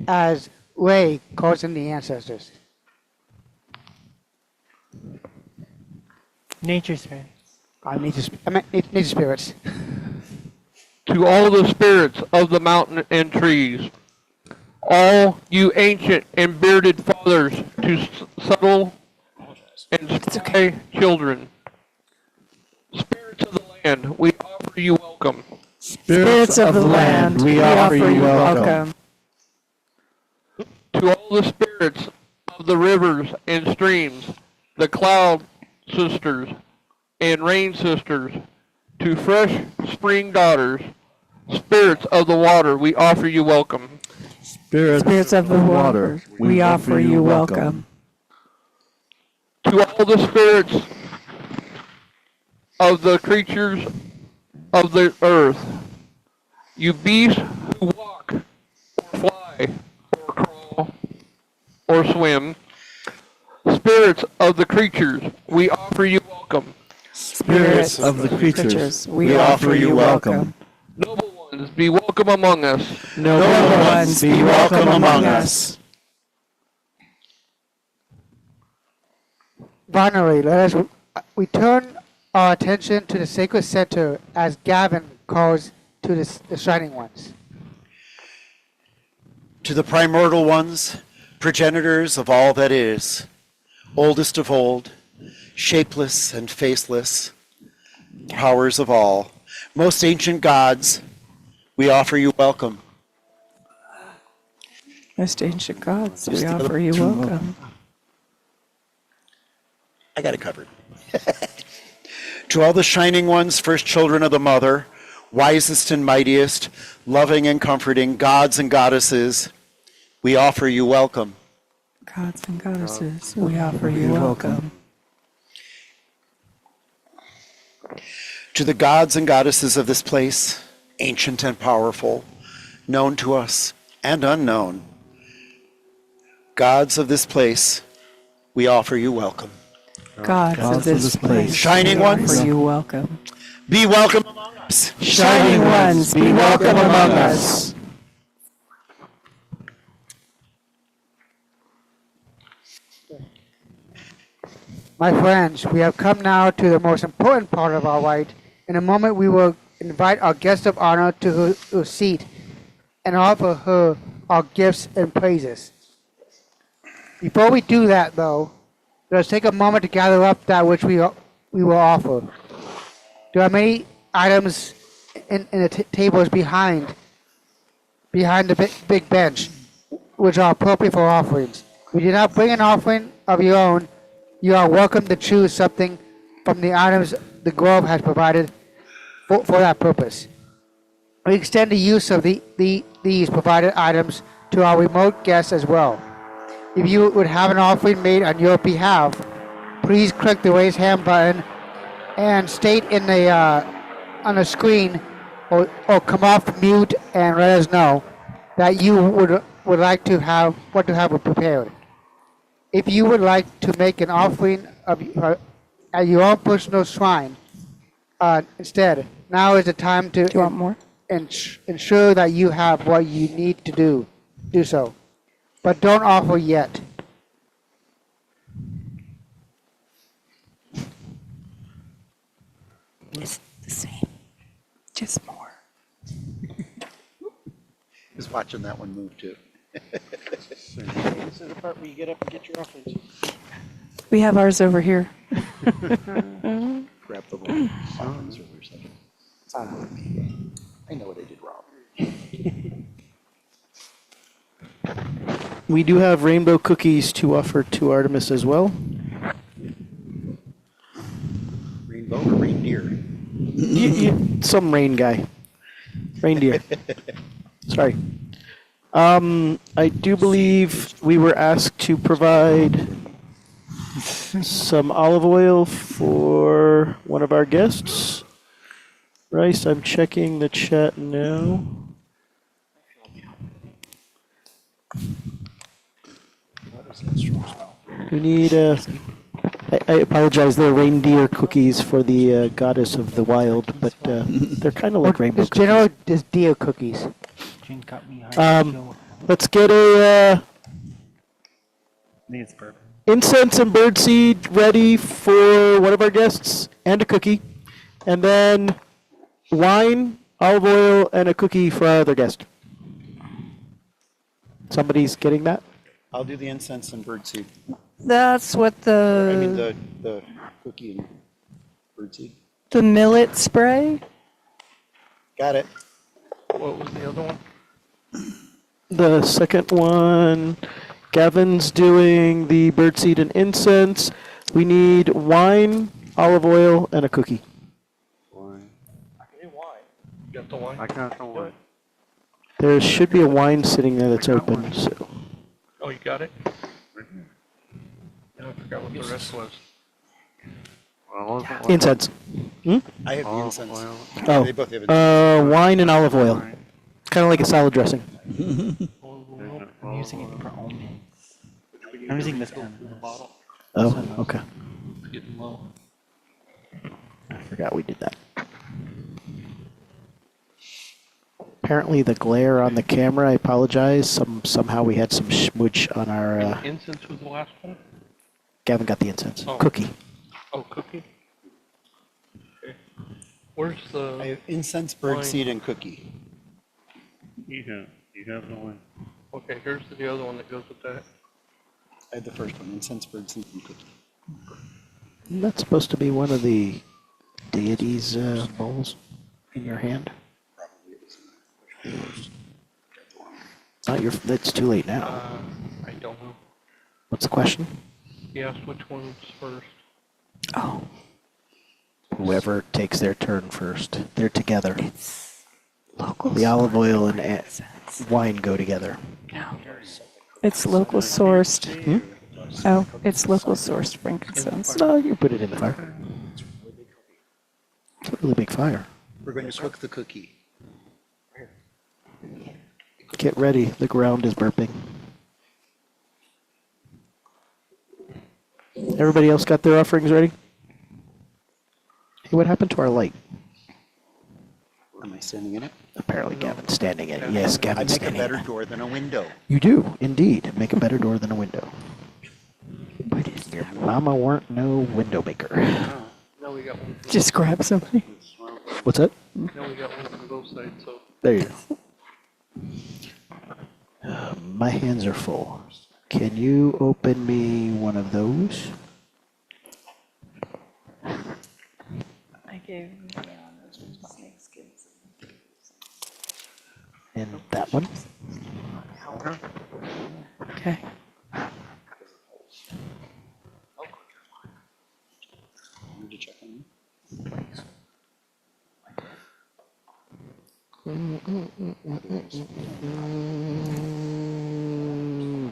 as Ray calls in the ancestors. Nature spirits. Nature spirits. To all the spirits of the mountain and trees, all you ancient and bearded fathers to subtle and spry children, spirits of the land, we offer you welcome. Spirits of the land, we offer you welcome. To all the spirits of the rivers and streams, the cloud sisters and rain sisters, to fresh spring daughters, spirits of the water, we offer you welcome. Spirits of the water, we offer you welcome. To all the spirits of the creatures of the earth, you beasts who walk, or fly, or crawl, or swim, spirits of the creatures, we offer you welcome. Spirits of the creatures, we offer you welcome. Noble ones, be welcome among us. Noble ones, be welcome among us. Finally, let us return our attention to the sacred center as Gavin calls to the shining ones. To the primordial ones, progenitors of all that is, oldest of old, shapeless and faceless, powers of all, most ancient gods, we offer you welcome. Most ancient gods, we offer you welcome. I got it covered. To all the shining ones, first children of the mother, wisest and mightiest, loving and comforting, gods and goddesses, we offer you welcome. Gods and goddesses, we offer you welcome. To the gods and goddesses of this place, ancient and powerful, known to us and unknown, gods of this place, we offer you welcome. Gods of this place, shining we ones, offer you welcome. Be welcome among us. Shining ones, be welcome among us. My friends, we have come now to the most important part of our rite. In a moment, we will invite our guest of honor to her seat and offer her our gifts and praises. Before we do that, though, let us take a moment to gather up that which we will offer. There are many items in the tables behind the big bench, which are appropriate for offerings. If you did not bring an offering of your own, you are welcome to choose something from the items the Grove has provided for that purpose. We extend the use of these provided items to our remote guests as well. If you would have an offering made on your behalf, please click the raise hand button and state in the on the screen or come off mute and let us know that you would like to have prepared. If you would like to make an offering of at your own personal shrine, instead, now is the time to Do you want more? ensure that you have what you need to do so. But don't offer yet. It's the same, just more. Who's watching that one move too? This is the part where you get up and get your offerings. We have ours over here. Grab the one. It's on me. I know what I did wrong. We do have rainbow cookies to offer to Artemis as well. Rainbow or reindeer? Some rain guy. Reindeer. Sorry. I do believe we were asked to provide some olive oil for one of our guests. Rice, I'm checking the chat now. We need, I apologize, they're reindeer cookies for the goddess of the wild, but they're kind of like rainbow Just cookies. general just Dio cookies. Let's get a Needs bourbon. incense and birdseed ready for one of our guests, and a cookie. And then wine, olive oil, and a cookie for our other guest. Somebody's getting that? I'll do the incense and birdseed. That's what I mean, the the cookie and birdseed. millet spray. Got it. What was the other one? The second one, Gavin's doing the birdseed and incense. We need wine, olive oil, and a cookie. Wine. You got the wine? I got the one. There should be a wine sitting there that's open, so. Oh, you got it? No, I forgot what the rest was. Olive oil. Incense. I have the Olive incense. oil. Oh, They both have it. wine and olive oil. Kind of like a salad dressing. I'm using it for omens. I'm using this one. Oh, okay. It's getting low. I forgot we did that. Apparently the glare on the camera, I apologize. Somehow we had some smudge on our, Incense was the last one? Gavin got the incense. Oh. Cookie. Oh, cookie? Okay. Where's I the, have incense, birdseed, and cookie. You have the one. okay, here's the other one that goes with that. I had the first one, incense, birdseed, and cookie. Isn't that supposed to be one of the deities' bowls in your hand? It's not your. It's too late now. I don't know. What's the question? He asked which one's first. Oh. Whoever takes their turn first. They're together. It's local. The olive oil and wine go together. It's local sourced. Hmm? Oh, it's local sourced frankincense. No, you put it in the fire. It's a really big fire. We're going to cook the cookie. Get ready. The ground is burping. Everybody else got their offerings ready? Hey, what happened to our light? Am I standing in it? Apparently Gavin's standing in it. Yes, I Gavin's make a standing better in it. door than a window. You do, indeed. Make a better door than a window. But your mama weren't no window maker. Now we got one. Just grab somebody. What's that? Now we got one from both sides, so. There you go. My hands are full. Can you open me one of those? I gave And that one? Okay. Need to check on you.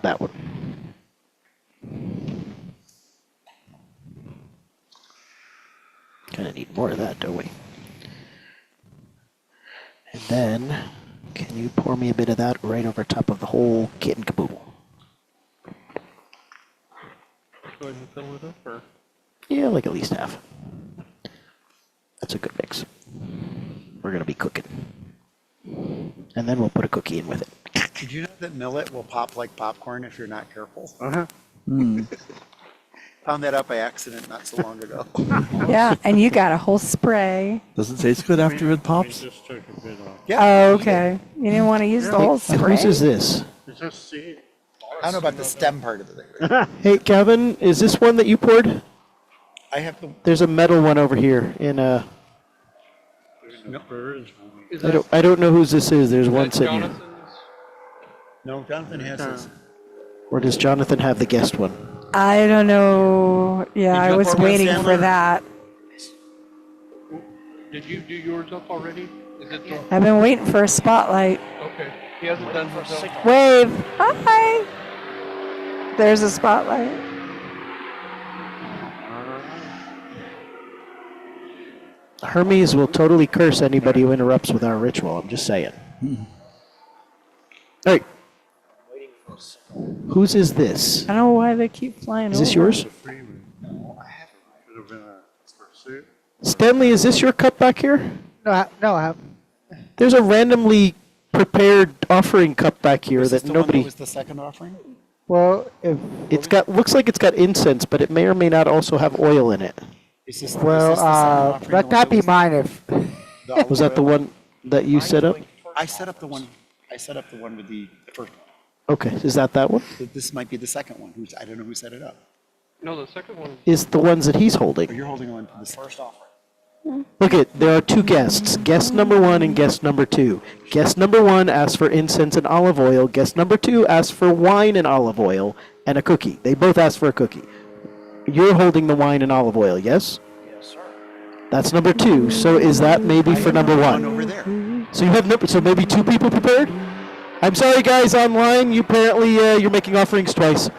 That one. Kind of need more of that, don't we? And then, can you pour me a bit of that right over top of the whole kit and caboodle? Go ahead and fill it up, or? Yeah, like at least half. That's a good mix. We're gonna be cooking. And then we'll put a cookie in with it. Did you know that millet will pop like popcorn if you're not careful? Uh-huh. Found that out by accident not so long ago. Yeah, and you got a whole spray. Does it taste good after it We pops? just took a bit off. Oh, okay. You didn't want to use the whole spray. Whose is this? Is this seed? I don't know about the stem part of the thing. Hey, Kevin, is this one that you poured? I have the. There's a metal one over here in a. Birds. Is I don't know whose this is. There's one that sitting here. Jonathan's? No, Jonathan has his. Or does Jonathan have the guest one? I don't know. Yeah, I you was pour one, waiting Stanley? for that. Did you do yours up already? Is it the, I've been waiting for a spotlight. okay, he hasn't done his own. Wave. Hi. There's a spotlight. Hermes will totally curse anybody who interrupts with our ritual. I'm just saying. Hey. Whose is this? I don't know why they keep flying Is this over. yours? No, I haven't. Could have been a pursuit. Stanley, is this your cup back here? No, I have. There's a randomly prepared offering cup back here Is this that the one nobody. that was the second offering? Well, if It's got looks like it's got incense, but it may or may not also have oil in it. Is this, well, is this the second offering? let that be mine. If The Was that the olive oil? one that you set up? I set up the one. I set up the one with the first one. Okay, is that one? This might be the second one. I don't know who set it up. No, the second one. Is the ones that he's Or holding? you're holding on to the first offering. Look it, there are two guests. Guest number 1 and guest number 2. Guest number 1 asks for incense and olive oil. Guest number 2 asks for wine and olive oil and a cookie. They both ask for a cookie. You're holding the wine and olive oil, yes? Yes, sir. That's number 2. So is that maybe for number One 1? over there. So you have so maybe 2 people prepared? I'm sorry, guys, online. You apparently you're making offerings twice.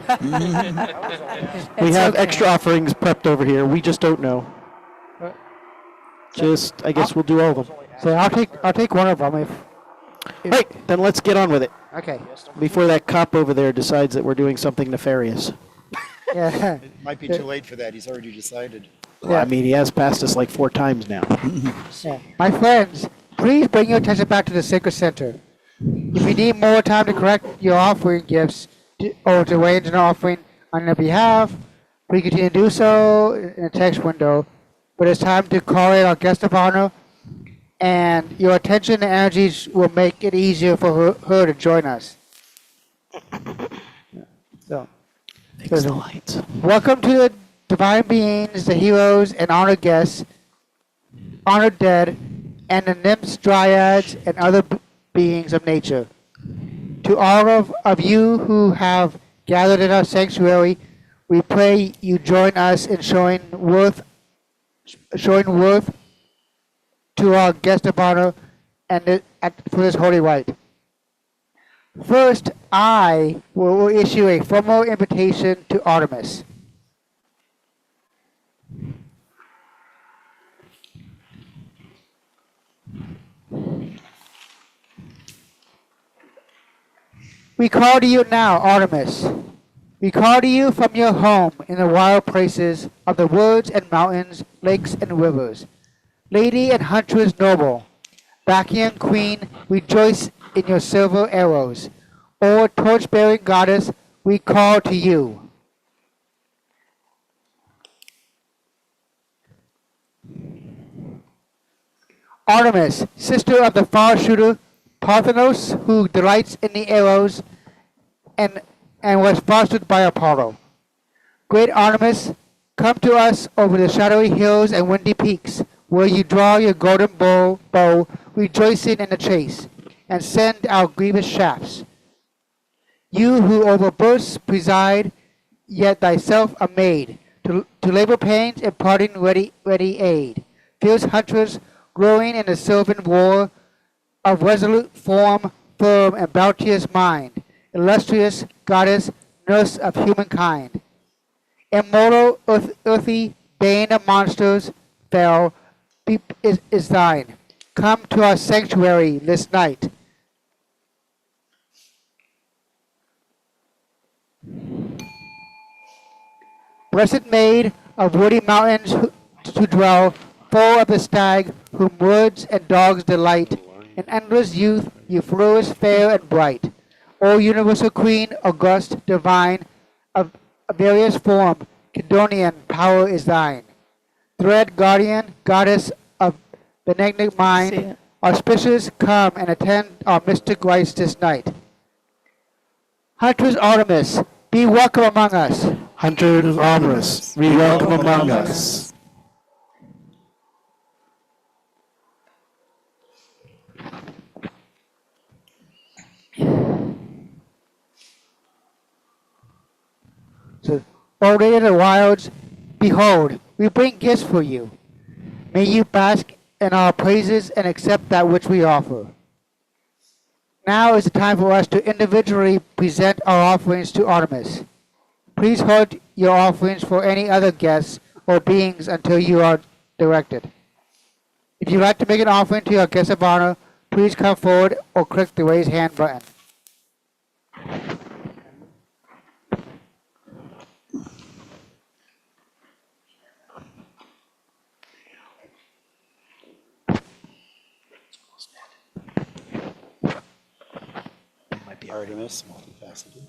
We have okay. extra offerings prepped over here. We just don't know. I guess we'll do all of them. so, I'll take one of them. If Right, then let's get on with it okay, before that cop over there decides that we're doing something nefarious. yeah. It might be too late for that. He's already decided. Well, I mean, he has passed us like 4 times now. Yeah. My friends, please bring your attention back to the sacred center. If you need more time to correct your offering gifts or to arrange an offering on their behalf, please continue to do so in the text window. But it's time to call in our guest of honor, and your attention and energies will make it easier for her to join us. So, Fix the lights. welcome to the divine beings, the heroes, and honored guests, honored dead, and the nymphs, dryads, and other beings of nature. To all of you who have gathered in our sanctuary, we pray you join us in showing worth to our guest of honor and for this holy rite. First, I will issue a formal invitation to Artemis. We call to you now, Artemis. We call to you from your home in the wild places of the woods and mountains, lakes and rivers. Lady and huntress noble, Bacchian queen, rejoice in your silver arrows. O torch-bearing goddess, we call to you. Artemis, sister of the far shooter Parthenos, who delights in the arrows and was fostered by Apollo. Great Artemis, come to us over the shadowy hills and windy peaks, where you draw your golden bow, rejoicing in the chase, and send out grievous shafts. You who over births preside, yet thyself a maid, to labor pains imparting ready aid. Fierce huntress, glowing in the sylvan war, of resolute form, firm and bounteous mind, illustrious goddess, nurse of humankind. Immortal, earthy, bane of monsters, fell, is thine. Come to our sanctuary this night. Blessed maid of woody mountains to dwell, full of the stag, whom woods and dogs delight. In endless youth, you flourish fair and bright. O universal queen, august, divine, of various form, Kidonian power is thine. Thread guardian, goddess of benignant mind, auspicious, come and attend our mystic rites this night. Huntress Artemis, be welcome among us. Hunter Artemis, be welcome among us. So, O Lady of the Wilds, behold, we bring gifts for you. May you bask in our praises and accept that which we offer. Now is the time for us to individually present our offerings to Artemis. Please hold your offerings for any other guests or beings until you are directed. If you'd like to make an offering to your guest of honor, please come forward or click the raise hand button. be all right. Artemis, multifaceted.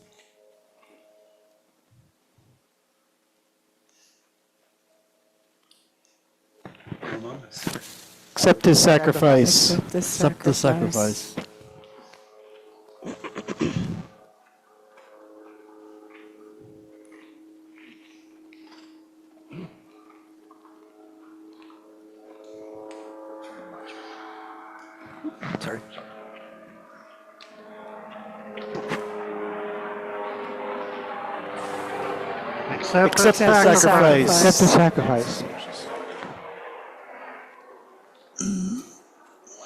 Accept his sacrifice. Accept the sacrifice. Sorry. Accept Accept the sacrifice. Accept the sacrifice.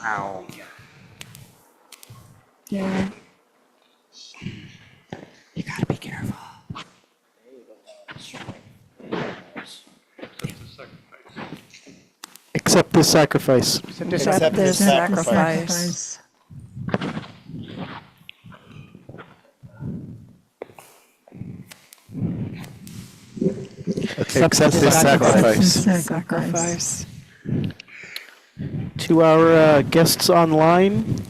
Wow. Yeah. You gotta be careful. Accept the sacrifice. Accept this sacrifice. Accept this sacrifice. Sacrifice. To our guests online,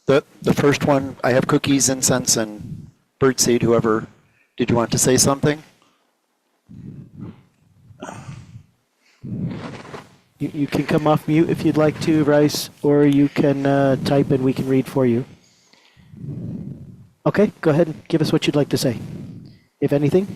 The first one, I have cookies, incense, and birdseed. Whoever, did you want to say something? you can come off mute if you'd like to, Rice, or you can type and we can read for you. Okay, go ahead and give us what you'd like to say, if anything.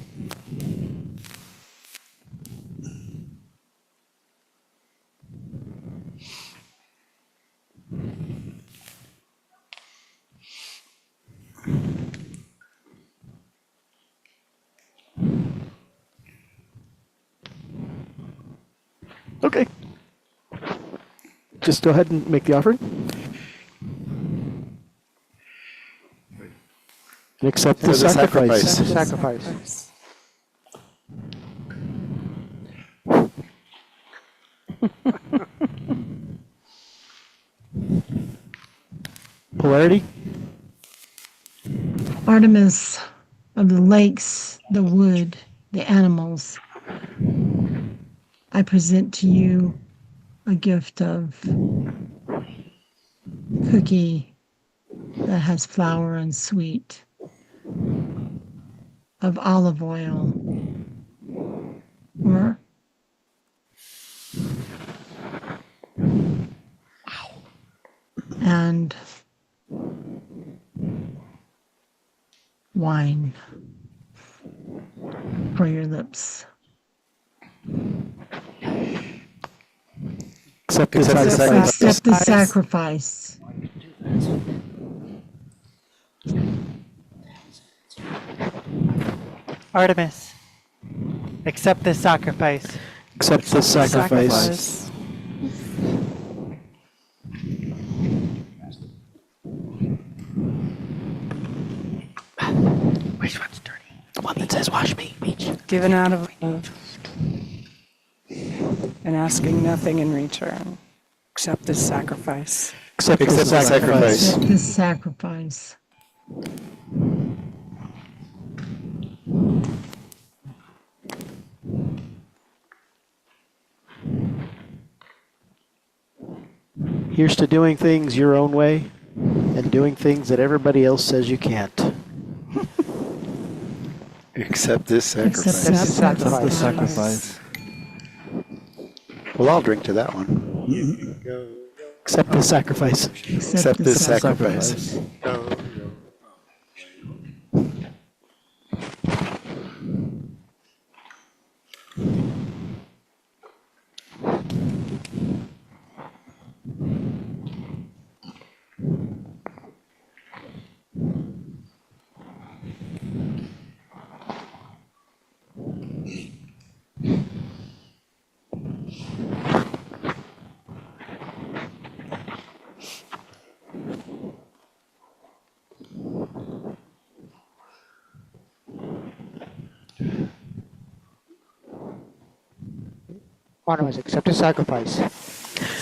Okay. Just go ahead and make the offering. And accept the For the sacrifice. sacrifice. Sacrifice. Polarity. Artemis of the lakes, the wood, the animals, I present to you a gift of cookie that has flour and sweet, of olive oil, or and wine for your lips. Accept the Accept the sacrifice. Accept the sacrifice. Artemis, accept this sacrifice. Accept the sacrifice. Which one's dirty? The one that says wash me. Given out of love and asking nothing in return. Accept this sacrifice. Accept the Accept the sacrifice. Accept the sacrifice. Here's to doing things your own way and doing things that everybody else says you can't. Accept this Accept sacrifice. the Accept Accept the sacrifice. sacrifice. Well, I'll drink to that one. Accept the sacrifice. Accept this sacrifice. Artemis, accept the sacrifice.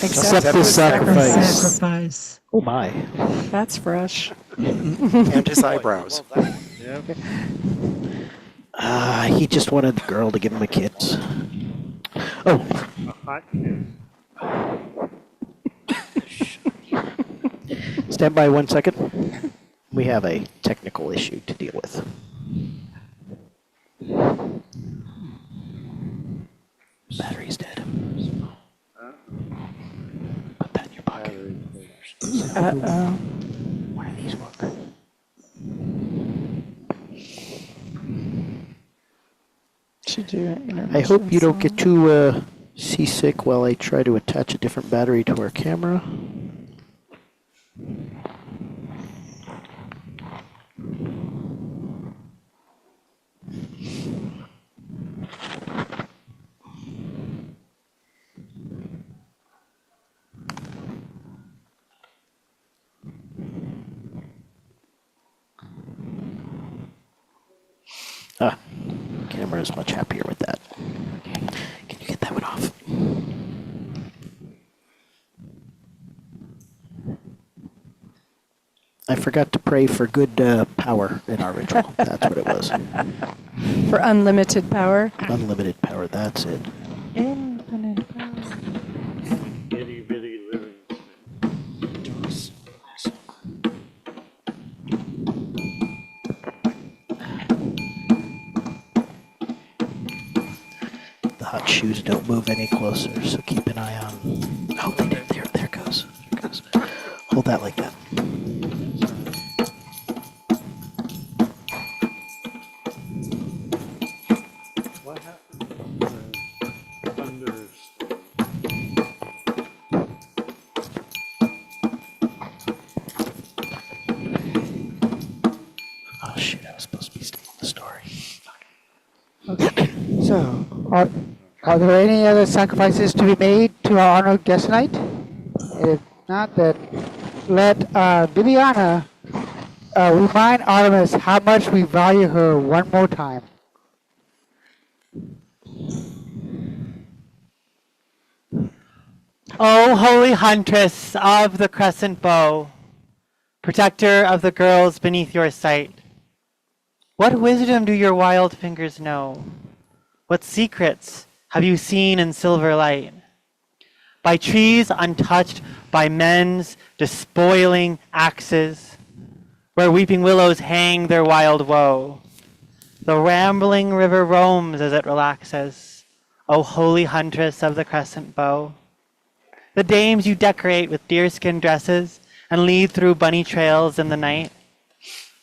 Accept the sacrifice. Sacrifice. Oh my. That's fresh. And his eyebrows. He just wanted the girl to give him a kiss. Oh, Hot kiss. stand by 1 second. We have a technical issue to deal with. Battery's dead. Put that in your pocket. Uh-oh. Why do these work? Should do it. I hope you don't get too seasick while I try to attach a different battery to our camera. Ah, camera is much happier with that. Can you get that one off? I forgot to pray for good power in our ritual. That's what it was. For unlimited power. Unlimited power, that's it. Infinite power. Itty bitty living. The hot shoes don't move any closer, so keep an eye on. Oh, they did. There it goes. There it goes. Hold that like that. What happened to the thunderstorm? Oh shit! I was supposed to be stealing the story. So, are there any other sacrifices to be made to our honored guest tonight? If not, then let Bibiana remind Artemis how much we value her one more time. O holy huntress of the crescent bow, protector of the girls beneath your sight, what wisdom do your wild fingers know? What secrets have you seen in silver light? By trees untouched by men's despoiling axes, where weeping willows hang their wild woe, the rambling river roams as it relaxes, O holy huntress of the crescent bow. The dames you decorate with deerskin dresses and lead through bunny trails in the night.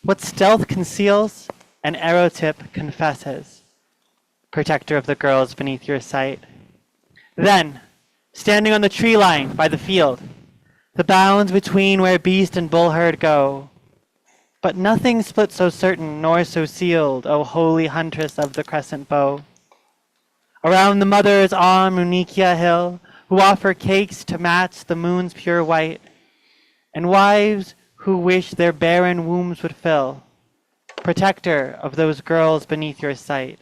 What stealth conceals, an arrow tip confesses, protector of the girls beneath your sight. Then, standing on the tree line by the field, the bounds between where beast and bull herd go. But nothing split so certain nor so sealed, O holy huntress of the crescent bow. Around the mothers on Munikia hill, who offer cakes to match the moon's pure white, and wives who wish their barren wombs would fill, protector of those girls beneath your sight.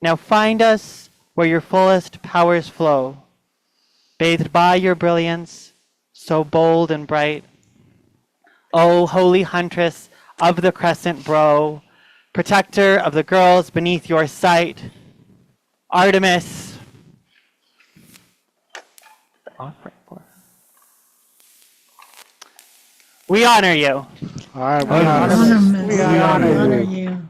Now find us where your fullest powers flow, bathed by your brilliance, so bold and bright. O holy huntress of the crescent bow, protector of the girls beneath your sight, Artemis. We honor you. Artemis, We we honor you.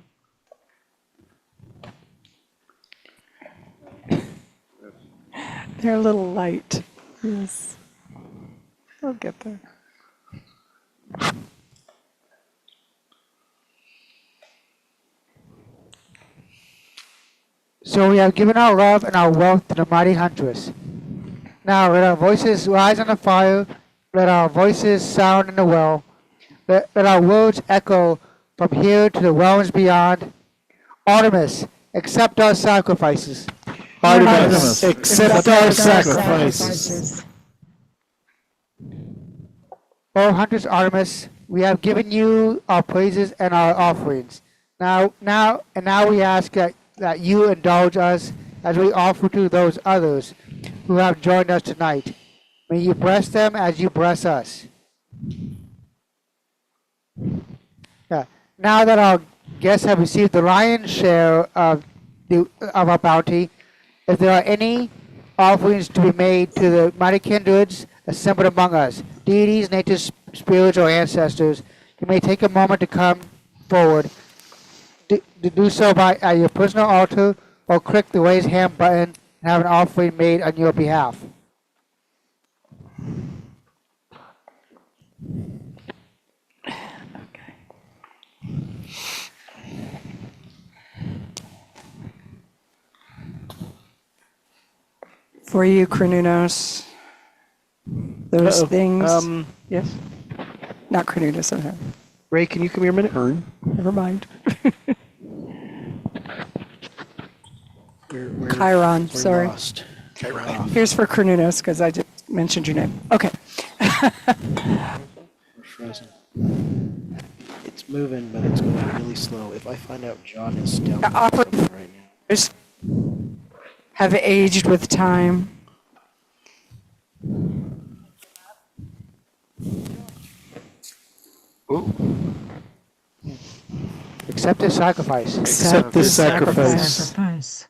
They're a little light. Yes. We'll get there. So we have given our love and our wealth to the mighty huntress. Now let our voices rise on the fire, let our voices sound in the well, let our words echo from here to the realms beyond. Artemis, accept our sacrifices. Artemis, accept our sacrifices. O huntress Artemis, we have given you our praises and our offerings. Now we ask that you indulge us as we offer to those others who have joined us tonight. May you bless them as you bless us. Now that our guests have received the lion's share of our bounty, if there are any offerings to be made to the mighty kindreds assembled among us, deities, native spirits, or ancestors, you may take a moment to come forward. Do so by at your personal altar or click the raise hand button and have an offering made on your behalf. For you, Kranunos, those Uh-oh. things. Yes? Not Kranunos, somehow. Ray, can you come here a minute? Never mind. We're Chiron, sorry. lost. Here's for Kranunos, because I just mentioned your name. Okay. We're frozen. It's moving, but it's going really slow. If I find out John is down Operators right now. have aged with time. Accept this sacrifice. Accept this sacrifice. Sacrifice.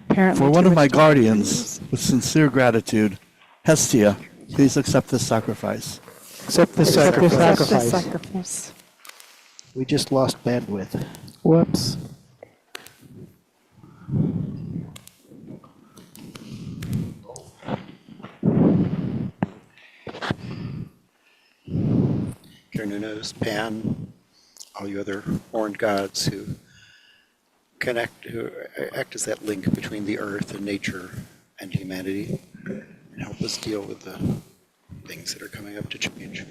Apparently For too one of much my time. guardians, with sincere gratitude, Hestia, please accept this sacrifice. Accept this Accept this sacrifice. Accept this sacrifice. sacrifice. We just lost bandwidth. Whoops. Kernunos, Pan, all you other horned gods who act as that link between the earth and nature and humanity, and help us deal with the things that are coming up to change.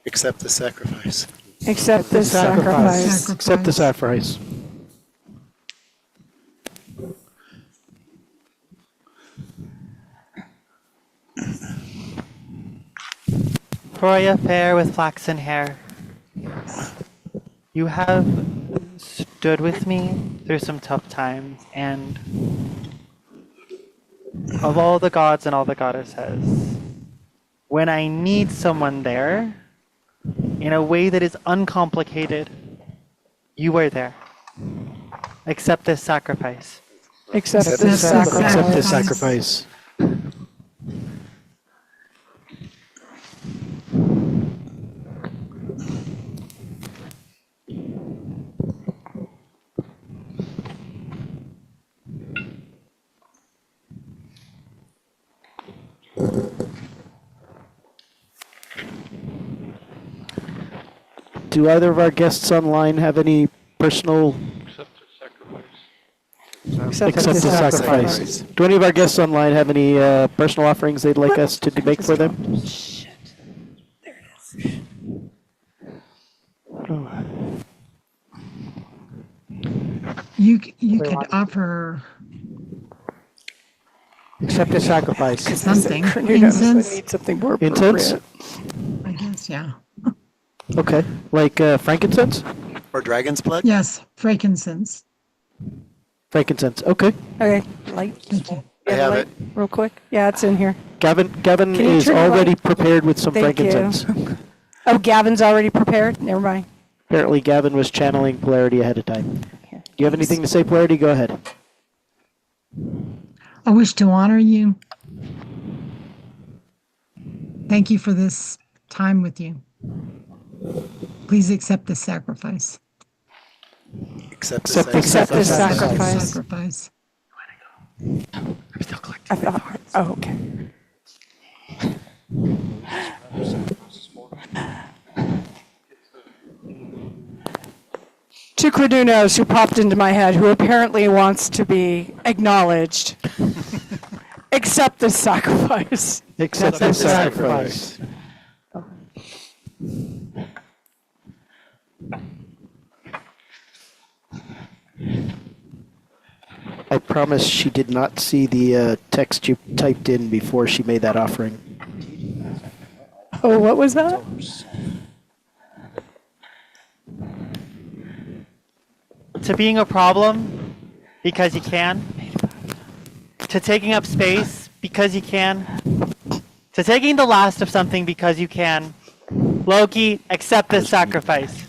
Accept the sacrifice. Accept this sacrifice. Accept the sacrifice. Troya fair with flaxen hair, you have stood with me through some tough times, and of all the gods and all the goddesses, when I need someone there, in a way that is uncomplicated, you are there. Accept this sacrifice. Accept Accept this this sacrifice. Accept this sacrifice. Do either of our guests online have any personal Accept accept this the sacrifice. sacrifice? Do any of our guests online have any personal offerings they'd like us to make for them? You could offer Accept this sacrifice. something. Kranunos would Incense, need something more Incense? appropriate. I guess, yeah. Okay. Like frankincense? Or dragon's blood? Yes, frankincense. Frankincense. Okay. Okay, light. Thank you. I have light, it. real quick. Yeah, it's in here. Gavin Can you is turn the already light? prepared with some Thank you. frankincense. Oh, Gavin's already prepared? Never mind. Apparently Gavin was channeling Polarity ahead of time. Here. Do you have anything to say, Polarity? Go ahead. I wish to honor you. Thank you for this time with you. Please accept this sacrifice. Accept Accept this sacrifice. Sacrifice. I thought, oh, okay. To Kranunos, who popped into my head, who apparently wants to be acknowledged. Accept this sacrifice. Accept this sacrifice. I promise she did not see the text you typed in before she made that offering. Oh, what was that? To being a problem because you can. To taking up space because you can. To taking the last of something because you can. Loki, accept this sacrifice.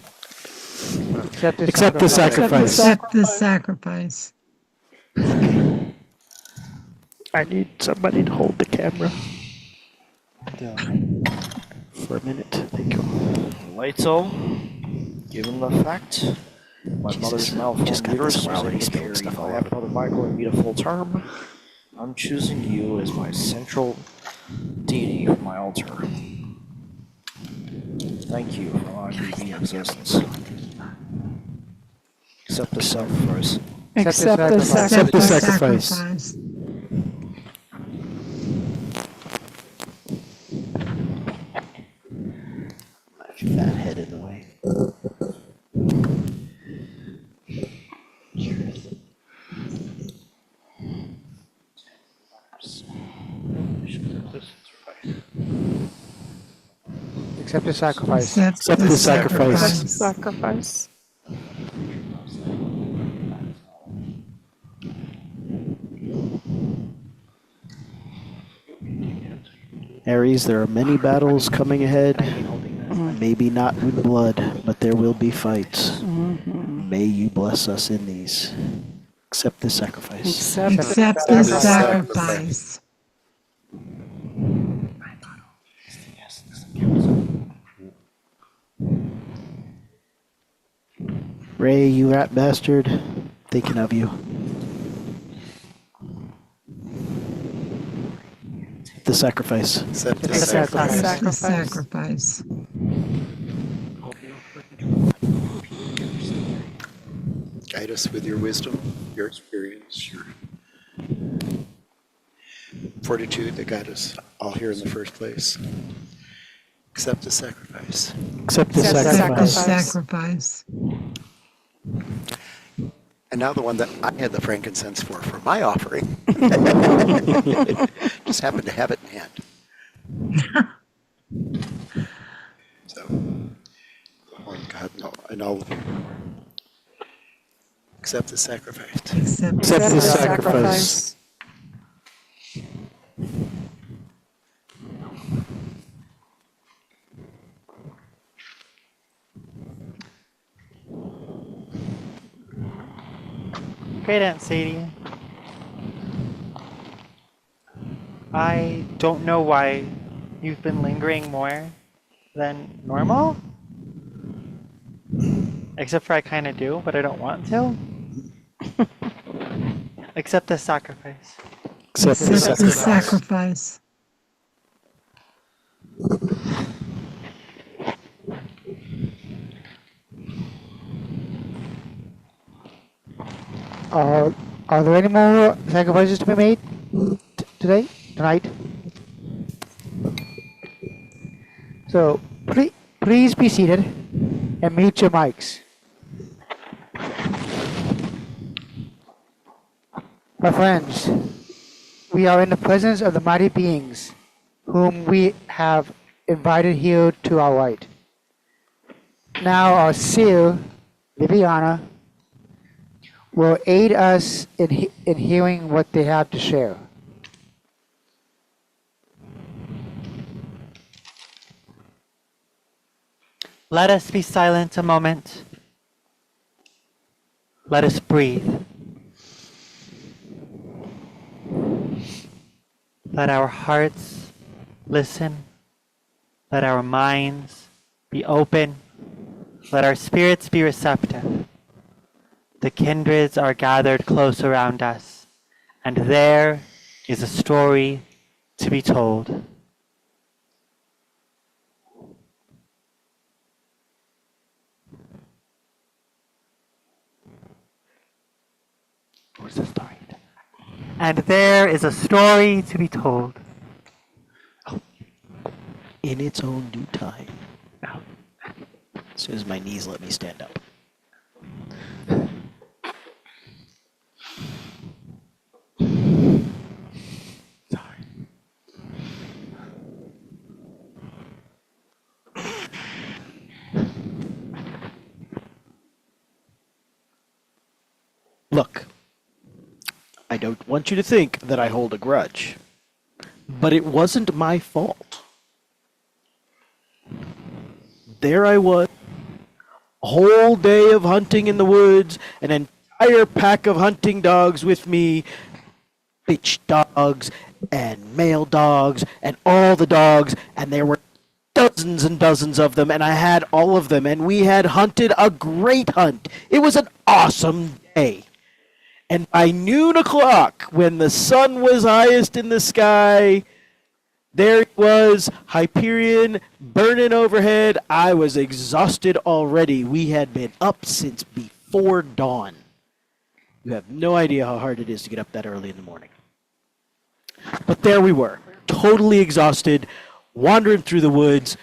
Accept this Accept the sacrifice. Accept this sacrifice. I need somebody to hold the camera for a minute. Thank you. Lytle, given the fact my Jesus, mother's just malformed got uterus this is already able to spilled carry stuff all my over. brother Michael and meet a full term, I'm choosing you as my central deity for my altar. Thank you for allowing me to be in existence. Accept the sacrifice. Accept the sacrifice. Accept the sacrifice. sacrifice. That head in the way. Accept the sacrifice. Accept the sacrifice. Sacrifice. Ares, there are many battles coming ahead. Maybe not with blood, but there will be fights. May you bless us in these. Accept the sacrifice. Accept the sacrifice. Ray, you rat bastard. Thinking of you. The sacrifice. Accept the Accept the sacrifice. sacrifice. Sacrifice. Guide us with your wisdom, your experience, your fortitude that got us all here in the first place. Accept the sacrifice. Accept the Accept the Accept the sacrifice. sacrifice. And now the one that I had the frankincense for my offering. Just happened to have it in hand. So, oh God, no, and all of you. Accept the sacrifice. Accept Accept the sacrifice. Great Aunt Sadie. I don't know why you've been lingering more than normal. Except for I kind of do, but I don't want to. Accept the sacrifice. Accept the Accept the sacrifice. sacrifice. Are there any more sacrifices to be made tonight? So please be seated and mute your mics. My friends, we are in the presence of the mighty beings whom we have invited here to our right. Now our seer, Viviana, will aid us in hearing what they have to share. Let us be silent a moment. Let us breathe. Let our hearts listen. Let our minds be open. Let our spirits be receptive. The kindreds are gathered close around us, and there is a story to be told. Where's the story? And there is a story to be told. In its own due time. As soon as my knees let me stand up. Look, I don't want you to think that I hold a grudge, but it wasn't my fault. There I was, a whole day of hunting in the woods, an entire pack of hunting dogs with me, bitch dogs and male dogs and all the dogs, and there were dozens and dozens of them, and I had all of them, and we had hunted a great hunt. It was an awesome day. And by noon o'clock, when the sun was highest in the sky, there it was, Hyperion, burning overhead. I was exhausted already. We had been up since before dawn. You have no idea how hard it is to get up that early in the morning. But there we were, totally exhausted, wandering through the woods,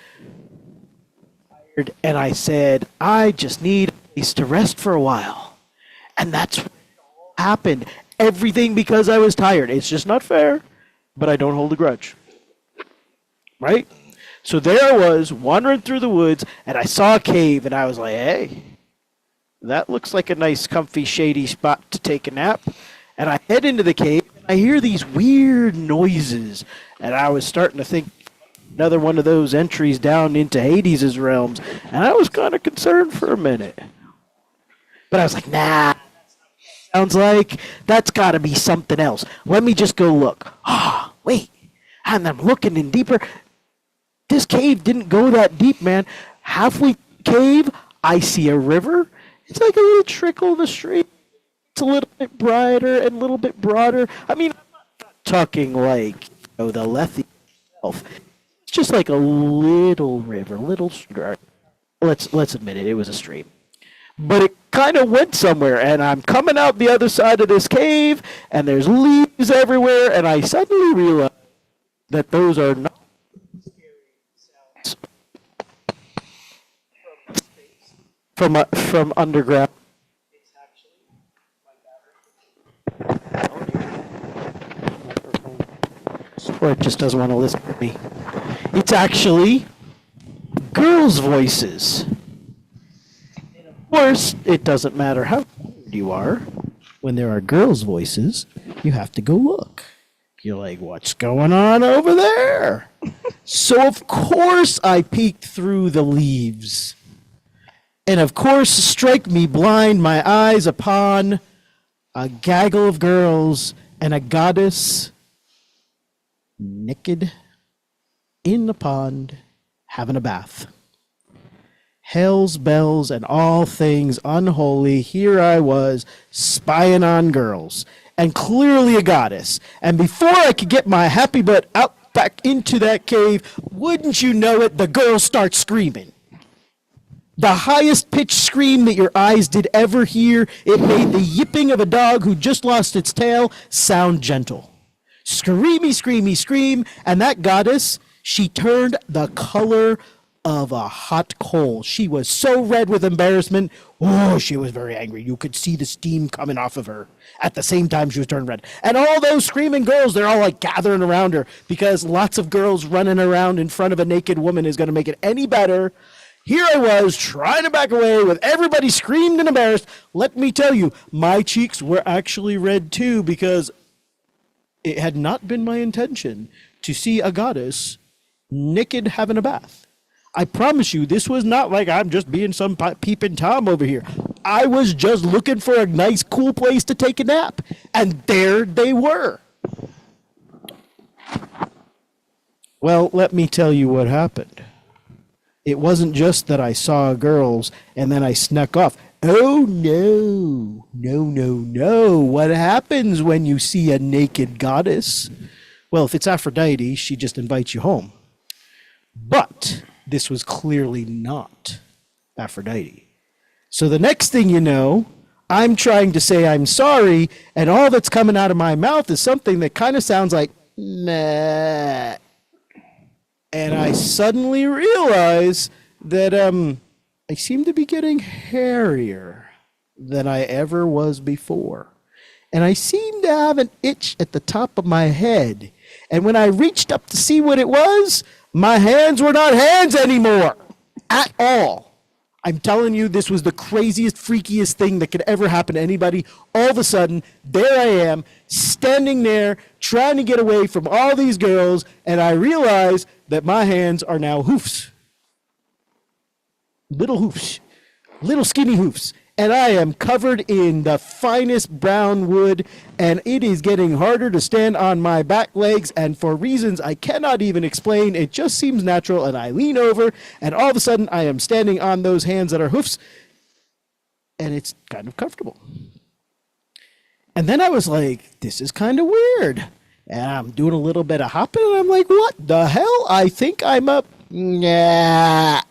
and I said, I just need a place to rest for a while. And that's what happened. Everything because I was tired. It's just not fair, but I don't hold a grudge. Right? So there I was, wandering through the woods, and I saw a cave, and I was like, hey, that looks like a nice, comfy, shady spot to take a nap. And I head into the cave, and I hear these weird noises, and I was starting to think, another one of those entries down into Hades' realms, and I was kind of concerned for a minute. But I was like, nah, sounds like that's got to be something else. Let me just go look. Ah, wait, and I'm looking in deeper. This cave didn't go that deep, man. Halfway cave, I see a river. It's like a little trickle of a stream. It's a little bit brighter and a little bit broader. I mean, I'm not talking like, the Lethe itself. It's just like a little river, little stream. Let's admit it, it was a stream. But it kind of went somewhere, and I'm coming out the other side of this cave, and there's leaves everywhere, and I suddenly realized that those are not from underground. Or it just doesn't want to listen to me. It's actually girls' voices. And of course, it doesn't matter how old you are. When there are girls' voices, you have to go look. You're like, what's going on over there? So of course I peeked through the leaves. And of course, strike me blind, my eyes upon a gaggle of girls and a goddess naked in the pond having a bath. Hell's bells and all things unholy, here I was spying on girls, and clearly a goddess. And before I could get my happy butt out back into that cave, wouldn't you know it, the girl starts screaming. The highest pitched scream that your eyes did ever hear. It made the yipping of a dog who just lost its tail sound gentle. Screamy, screamy, scream, and that goddess, she turned the color of a hot coal. She was so red with embarrassment. Oh, she was very angry. You could see the steam coming off of her. At the same time, she was turned red. And all those screaming girls, they're all like gathering around her because lots of girls running around in front of a naked woman is going to make it any better. Here I was trying to back away with everybody screamed and embarrassed. Let me tell you, my cheeks were actually red too because it had not been my intention to see a goddess naked having a bath. I promise you, this was not like I'm just being some peeping Tom over here. I was just looking for a nice, cool place to take a nap. And there they were. Well, let me tell you what happened. It wasn't just that I saw girls and then I snuck off. Oh, no. No, no, no. What happens when you see a naked goddess? Well, if it's Aphrodite, she just invites you home. But this was clearly not Aphrodite. So the next thing you know, I'm trying to say I'm sorry, and all that's coming out of my mouth is something that kind of sounds like, meh. And I suddenly realize that I seem to be getting hairier than I ever was before. And I seem to have an itch at the top of my head. And when I reached up to see what it was, my hands were not hands anymore. At all. I'm telling you, this was the craziest, freakiest thing that could ever happen to anybody. All of a sudden, there I am, standing there, trying to get away from all these girls, and I realize that my hands are now hoofs. Little hoofs. Little skinny hoofs. and I am covered in the finest brown wood, and it is getting harder to stand on my back legs, and for reasons I cannot even explain, it just seems natural, and I lean over, and all of a sudden I am standing on those hands that are hoofs, and it's kind of comfortable. And then I was like, this is kind of weird. And I'm doing a little bit of hopping, and I'm like, what the hell? I think I'm up. Nah.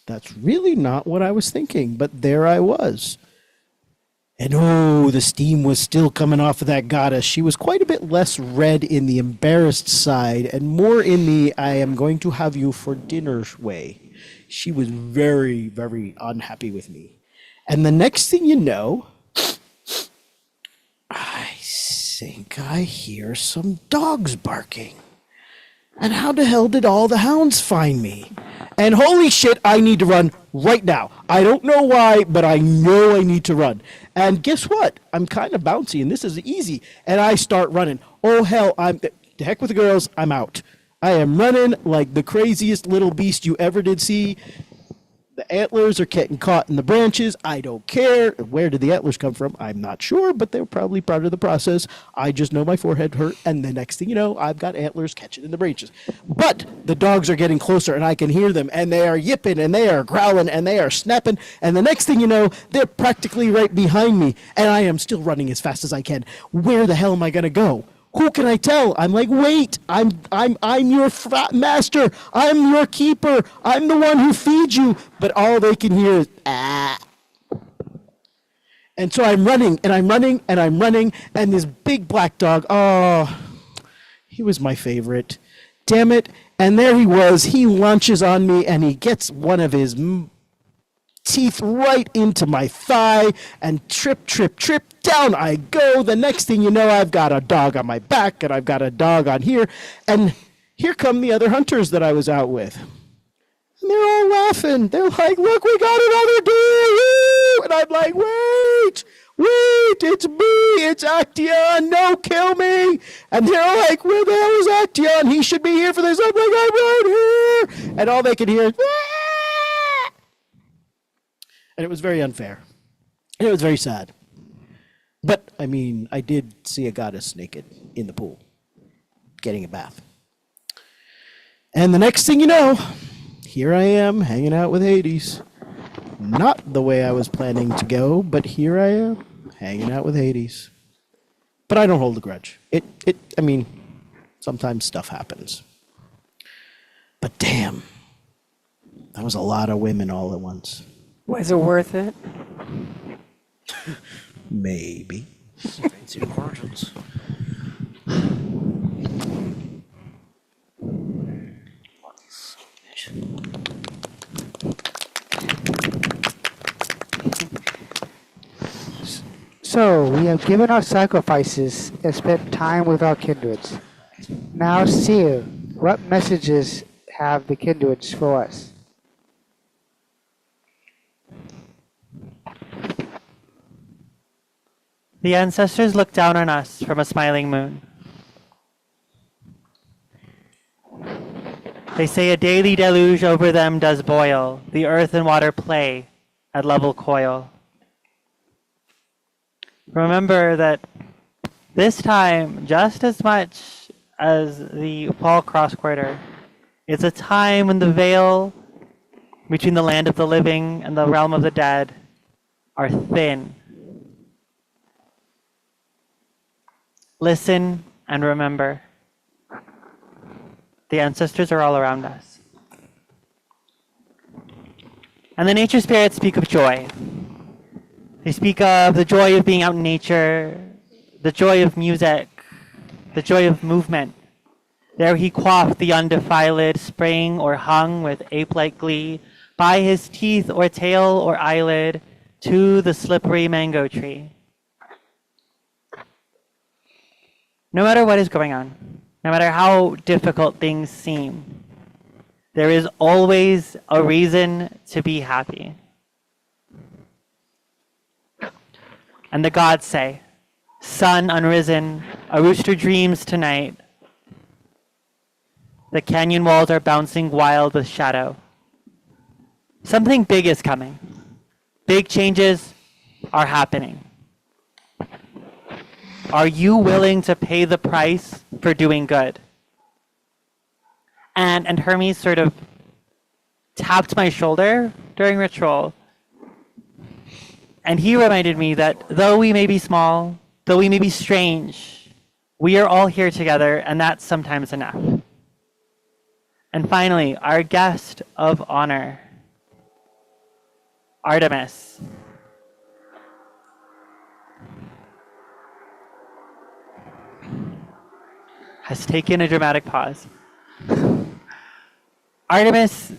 That's really not what I was thinking, but there I was. And oh, the steam was still coming off of that goddess. She was quite a bit less red in the embarrassed side and more in the I am going to have you for dinner way. She was very, very unhappy with me. And the next thing you know, I think I hear some dogs barking. And how the hell did all the hounds find me? And holy shit, I need to run right now. I don't know why, but I know I need to run. And guess what? I'm kind of bouncy, and this is easy. And I start running. Oh, hell, the heck with the girls, I'm out. I am running like the craziest little beast you ever did see. The antlers are getting caught in the branches. I don't care. Where did the antlers come from? I'm not sure, but they're probably part of the process. I just know my forehead hurt, and the next thing you know, I've got antlers catching in the branches. But the dogs are getting closer, and I can hear them, and they are yipping, and they are growling, and they are snapping, and the next thing you know, they're practically right behind me, and I am still running as fast as I can. Where the hell am I going to go? Who can I tell? I'm like, wait, I'm your master. I'm your keeper. I'm the one who feeds you. But all they can hear is, ah. And so I'm running, and I'm running, and I'm running, and this big black dog, oh, he was my favorite. Damn it. And there he was. He launches on me, and he gets one of his teeth right into my thigh, and trip, down I go. The next thing you know, I've got a dog on my back, and I've got a dog on here, and here come the other hunters that I was out with. And they're all laughing. They're like, look, we got another deer! Woo! And I'm like, wait, it's me, it's Actaeon, no, kill me. And they're like, where the hell is Actaeon? He should be here for this. I'm like, I'm right here. And all they could hear is, ah! And it was very unfair. And it was very sad. But, I mean, I did see a goddess naked in the pool, getting a bath. And the next thing you know, here I am hanging out with Hades. Not the way I was planning to go, but here I am hanging out with Hades. But I don't hold a grudge. I mean, sometimes stuff happens. But damn, that was a lot of women all at once. Was it worth it? Maybe. Fancy margins. So, we have given our sacrifices and spent time with our kindreds. Now, Seer, what messages have the kindreds for us? The ancestors look down on us from a smiling moon. They say a daily deluge over them does boil. The earth and water play at level coil. Remember that this time, just as much as the fall cross quarter, it's a time when the veil between the land of the living and the realm of the dead are thin. Listen and remember. The ancestors are all around us. And the nature spirits speak of joy. They speak of the joy of being out in nature, the joy of music, the joy of movement. There he quaffed the undefiled spring, or hung with ape-like glee by his teeth or tail or eyelid to the slippery mango tree. No matter what is going on, no matter how difficult things seem, there is always a reason to be happy. And the gods say, sun unrisen, a rooster dreams tonight. The canyon walls are bouncing wild with shadow. Something big is coming. Big changes are happening. Are you willing to pay the price for doing good? And Hermes sort of tapped my shoulder during ritual. And he reminded me that though we may be small, though we may be strange, we are all here together, and that's sometimes enough. And finally, our guest of honor, Artemis. Has taken a dramatic pause. Artemis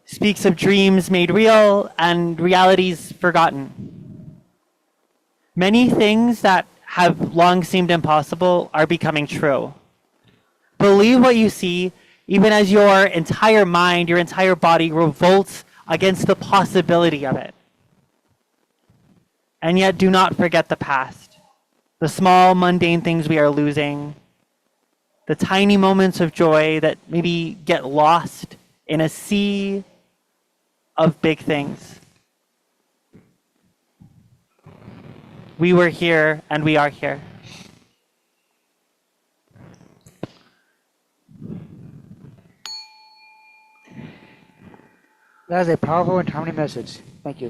speaks of dreams made real and realities forgotten. Many things that have long seemed impossible are becoming true. Believe what you see, even as your entire mind, your entire body revolts against the possibility of it. And yet do not forget the past, the small mundane things we are losing, the tiny moments of joy that maybe get lost in a sea of big things. We were here and we are here. That is a powerful and timely message. Thank you.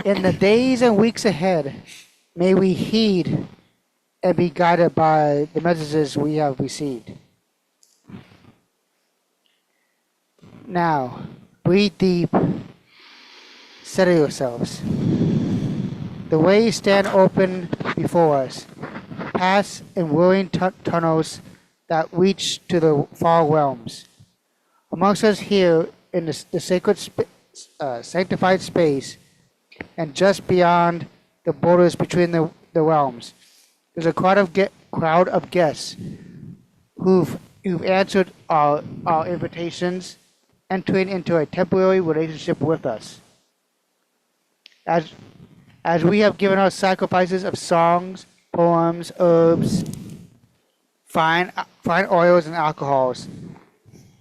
In the days and weeks ahead, may we heed and be guided by the messages we have received. Now, breathe deep, settle yourselves. The ways stand open before us, paths and whirling tunnels that reach to the far realms. Amongst us here in the sacred, sanctified space, and just beyond the borders between the realms, there's a crowd of guests who've answered our invitations, entering into a temporary relationship with us. As we have given our sacrifices of songs, poems, herbs, fine oils and alcohols,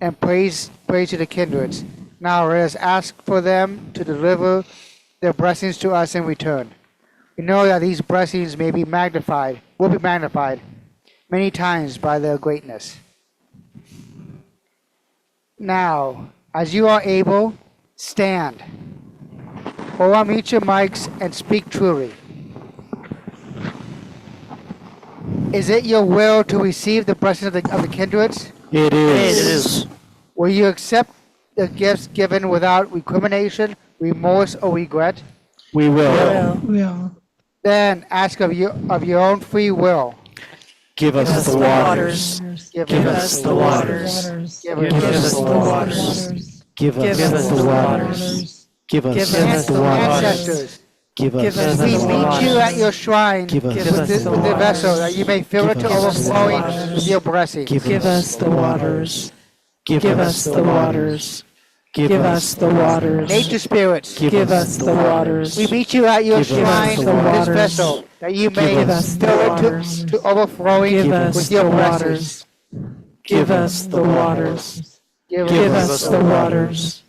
and praise to the kindreds. Now let us ask for them to deliver their blessings to us in return. We know that these blessings will be magnified many times by their greatness. Now, as you are able, stand. Or unmute your mics and speak truly. Is it your will to receive the blessings of the kindreds? It is. It is. Will you accept the gifts given without recrimination, remorse, or regret? We will. Will. Then ask of your own free will. Give us the waters. Give us the waters. Give Give us us the the waters. waters. Give us the waters. Give us the waters. Ancestors, Give us we the meet waters. you at your shrine Give with us the vessel that you may fill it to overflowing with your blessings. Give us the waters. Give us the waters. Give us the waters. Nature spirits, Give us the waters. we meet you at your Give us shrine the with this waters. vessel that you may Give us the fill it waters. to overflowing Give us with your the blessings. Give us the waters. Give Give us us the waters.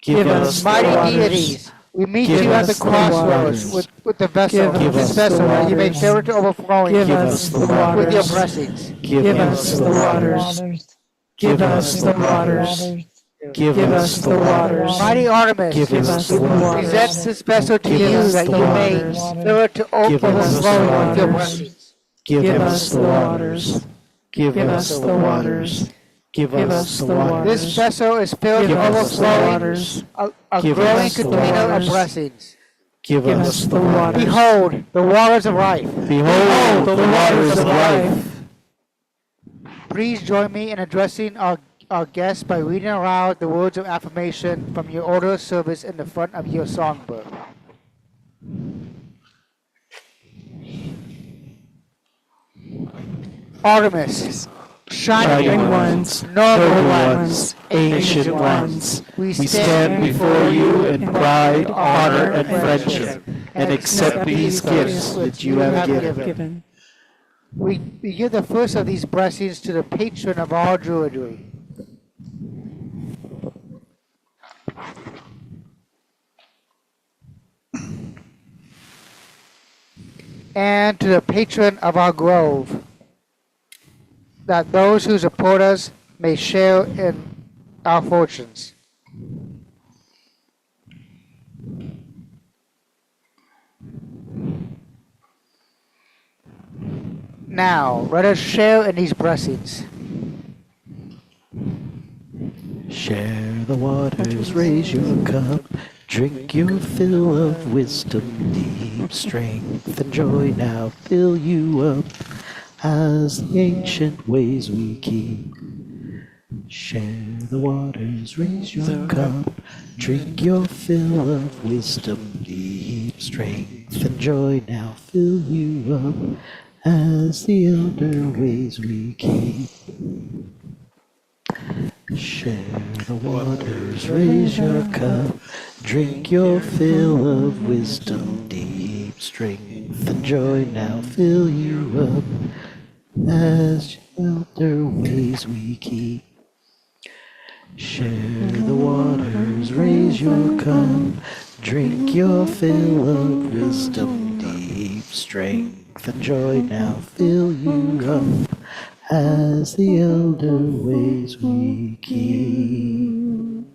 Give us the mighty waters. deities. We meet Give you at the us the crossroads waters. with the vessel, Give this us vessel the that you may waters. fill it to overflowing Give us the with your waters. blessings. Give us the waters. Give us the waters. Give us the waters. Mighty Artemis, Give us the we waters. present this vessel to Give you us that the you may waters. fill it to Give us the overflowing with your waters. blessings. Give us the waters. Give us the waters. Give us the waters. This vessel is filled Give to us the overflowing waters. a Give growing us the container of waters. blessings. Give us the waters. Behold, the waters of life. Behold the waters of life. Please join me in addressing our guests by reading aloud the words of affirmation from your order of service in the front of your songbook. Artemis, Shining ones, noble ones, ancient ones, we stand before you in pride, honor, and friendship, and accept these gifts that you have given. We give the first of these blessings to the patron of all Druidry. and to the patron of our grove, that those who support us may share in our fortunes. Now, let us share in these blessings. Share the waters, raise your cup, drink your fill of wisdom, deep strength and joy now fill you up as the ancient ways we keep. Share the waters, raise your cup, drink your fill of wisdom, deep strength and joy now fill you up as the elder ways we keep. Share the waters, raise your cup, drink your fill of wisdom, deep strength and joy now fill you up as elder ways we keep. Share the waters, raise your cup, drink your fill of wisdom, deep strength and joy now fill you up as the elder ways we keep.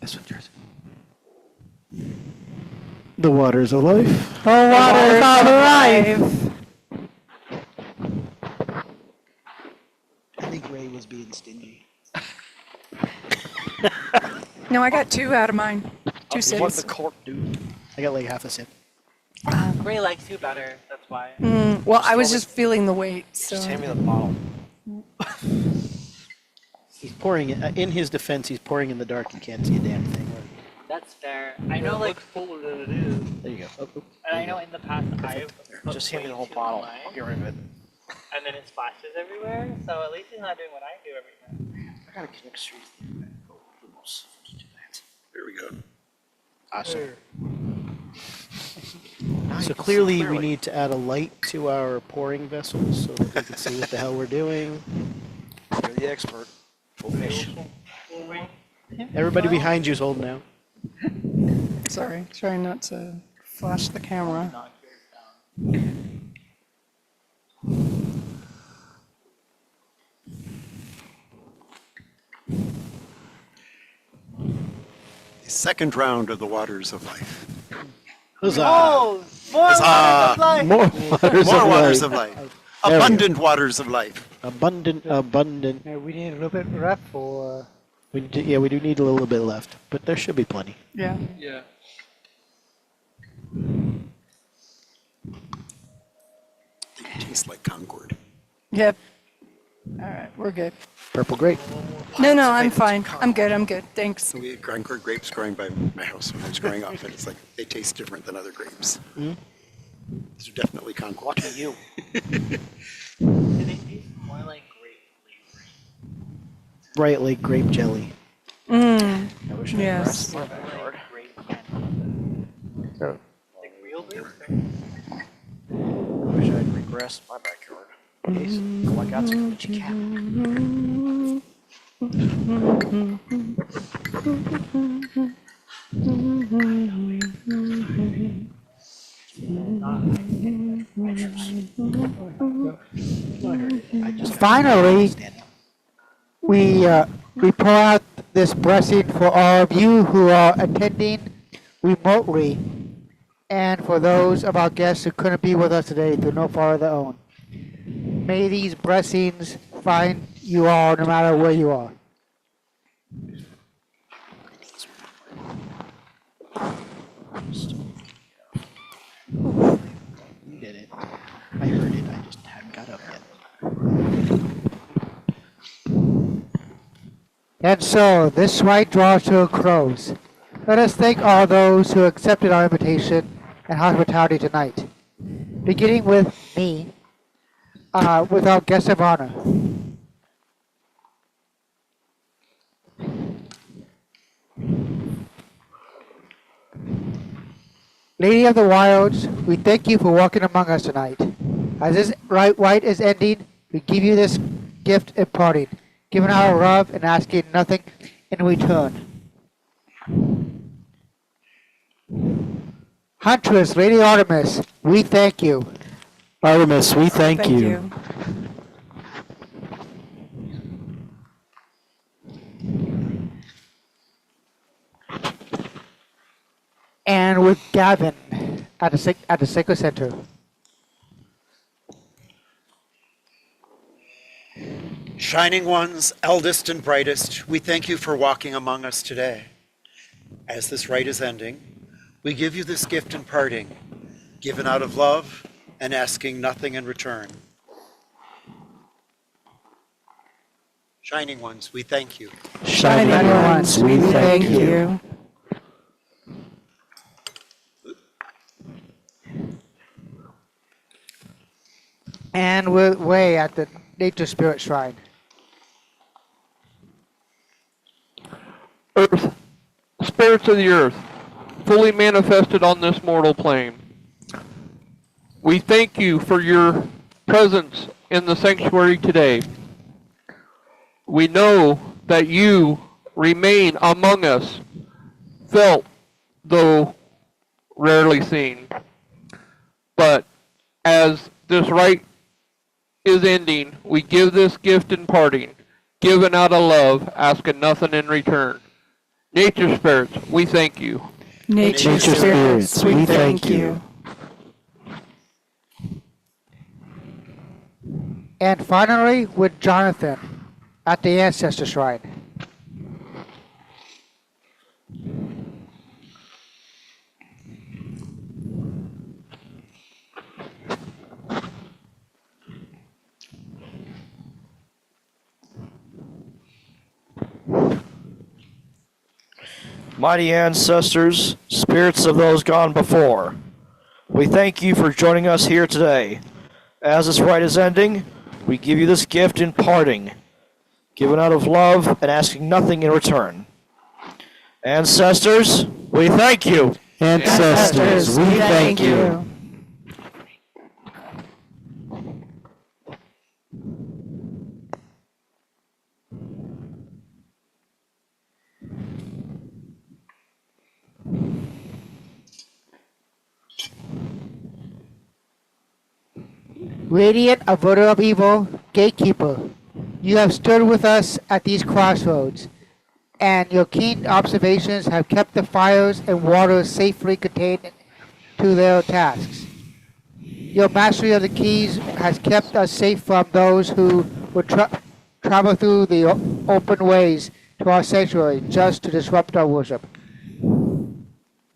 This one's yours. The waters of life. The waters of life. I think Ray was being stingy. No, I got 2 out of mine. 2 What's sips. the cork do? I got like half a sip. Ray likes you better, that's why. Well, I was just feeling the weight, so. Just hand me the bottle. He's pouring it. In his defense, he's pouring in the dark. You can't see a damn thing. That's fair. I know, like, fuller than it is. There you go. Oh, oh. and I know in the past I've put Just hand me the way whole too bottle. much, I'll get rid of it. and then it splashes everywhere, so at least he's not doing what I do every time. I gotta connect straight to the There we go. Awesome. Nice. So clearly, we need to add a light to our pouring vessels so that we can see what the hell we're doing. You're the expert. Fish. Everybody behind you is holding out. Sorry, trying not to flash the camera. The second round of the waters of life. Huzzah! Oh, more Huzzah! waters of life! More waters More of waters life. of life. There we go. Abundant waters of life. Abundant. Now, we need a little bit left for. We do need a little bit left, but there should be plenty. Yeah. Yeah. They taste like Concord. Yep. All right, we're good. Purple grape. No, I'm fine. I'm good. Thanks. So we had Concord grapes growing by my house when I was growing up, and it's like they taste different than other grapes. Mhm. These are definitely Concord. Lucky you. Do they taste more like grape flavoring? Right, like grape jelly. Mm. I wish I Yes. had the rest of my backyard. Grape candy. Like real grape? I wish I had regressed my backyard. Jeez. Oh my God, it's a glitchy cat. Finally, we pour out this blessing for all of you who are attending remotely, and for those of our guests who couldn't be with us today through no fault of their own. May these blessings find you all no matter where you are. You did it. I heard it. I just haven't got up yet. And so, this rite draws to a close. Let us thank all those who accepted our invitation and hospitality tonight. Beginning with me, with our guest of honor. Lady of the Wilds, we thank you for walking among us tonight. As this rite is ending, we give you this gift imparting, giving out love and asking nothing in return. Huntress, Lady Artemis, we thank you. Artemis, we thank you. And with Gavin at the Sacred Center. Shining ones, eldest and brightest, we thank you for walking among us today. As this rite is ending, we give you this gift in parting, given out of love and asking nothing in return. Shining ones, we thank you. Shining ones, we thank you. And we're way at the Nature Spirit Shrine. Earth, spirits of the earth, fully manifested on this mortal plane. We thank you for your presence in the sanctuary today. We know that you remain among us, felt though rarely seen. But as this rite is ending, we give this gift in parting, given out of love, asking nothing in return. Nature spirits, we thank you. Nature spirits, we thank you. And finally, with Jonathan at the Ancestor Shrine. Mighty ancestors, spirits of those gone before, we thank you for joining us here today. As this rite is ending, we give you this gift in parting, given out of love and asking nothing in return. Ancestors, we thank you. Ancestors, we thank you. Radiant averter of evil, gatekeeper, you have stood with us at these crossroads, and your keen observations have kept the fires and waters safely contained to their tasks. Your mastery of the keys has kept us safe from those who would travel through the open ways to our sanctuary just to disrupt our worship.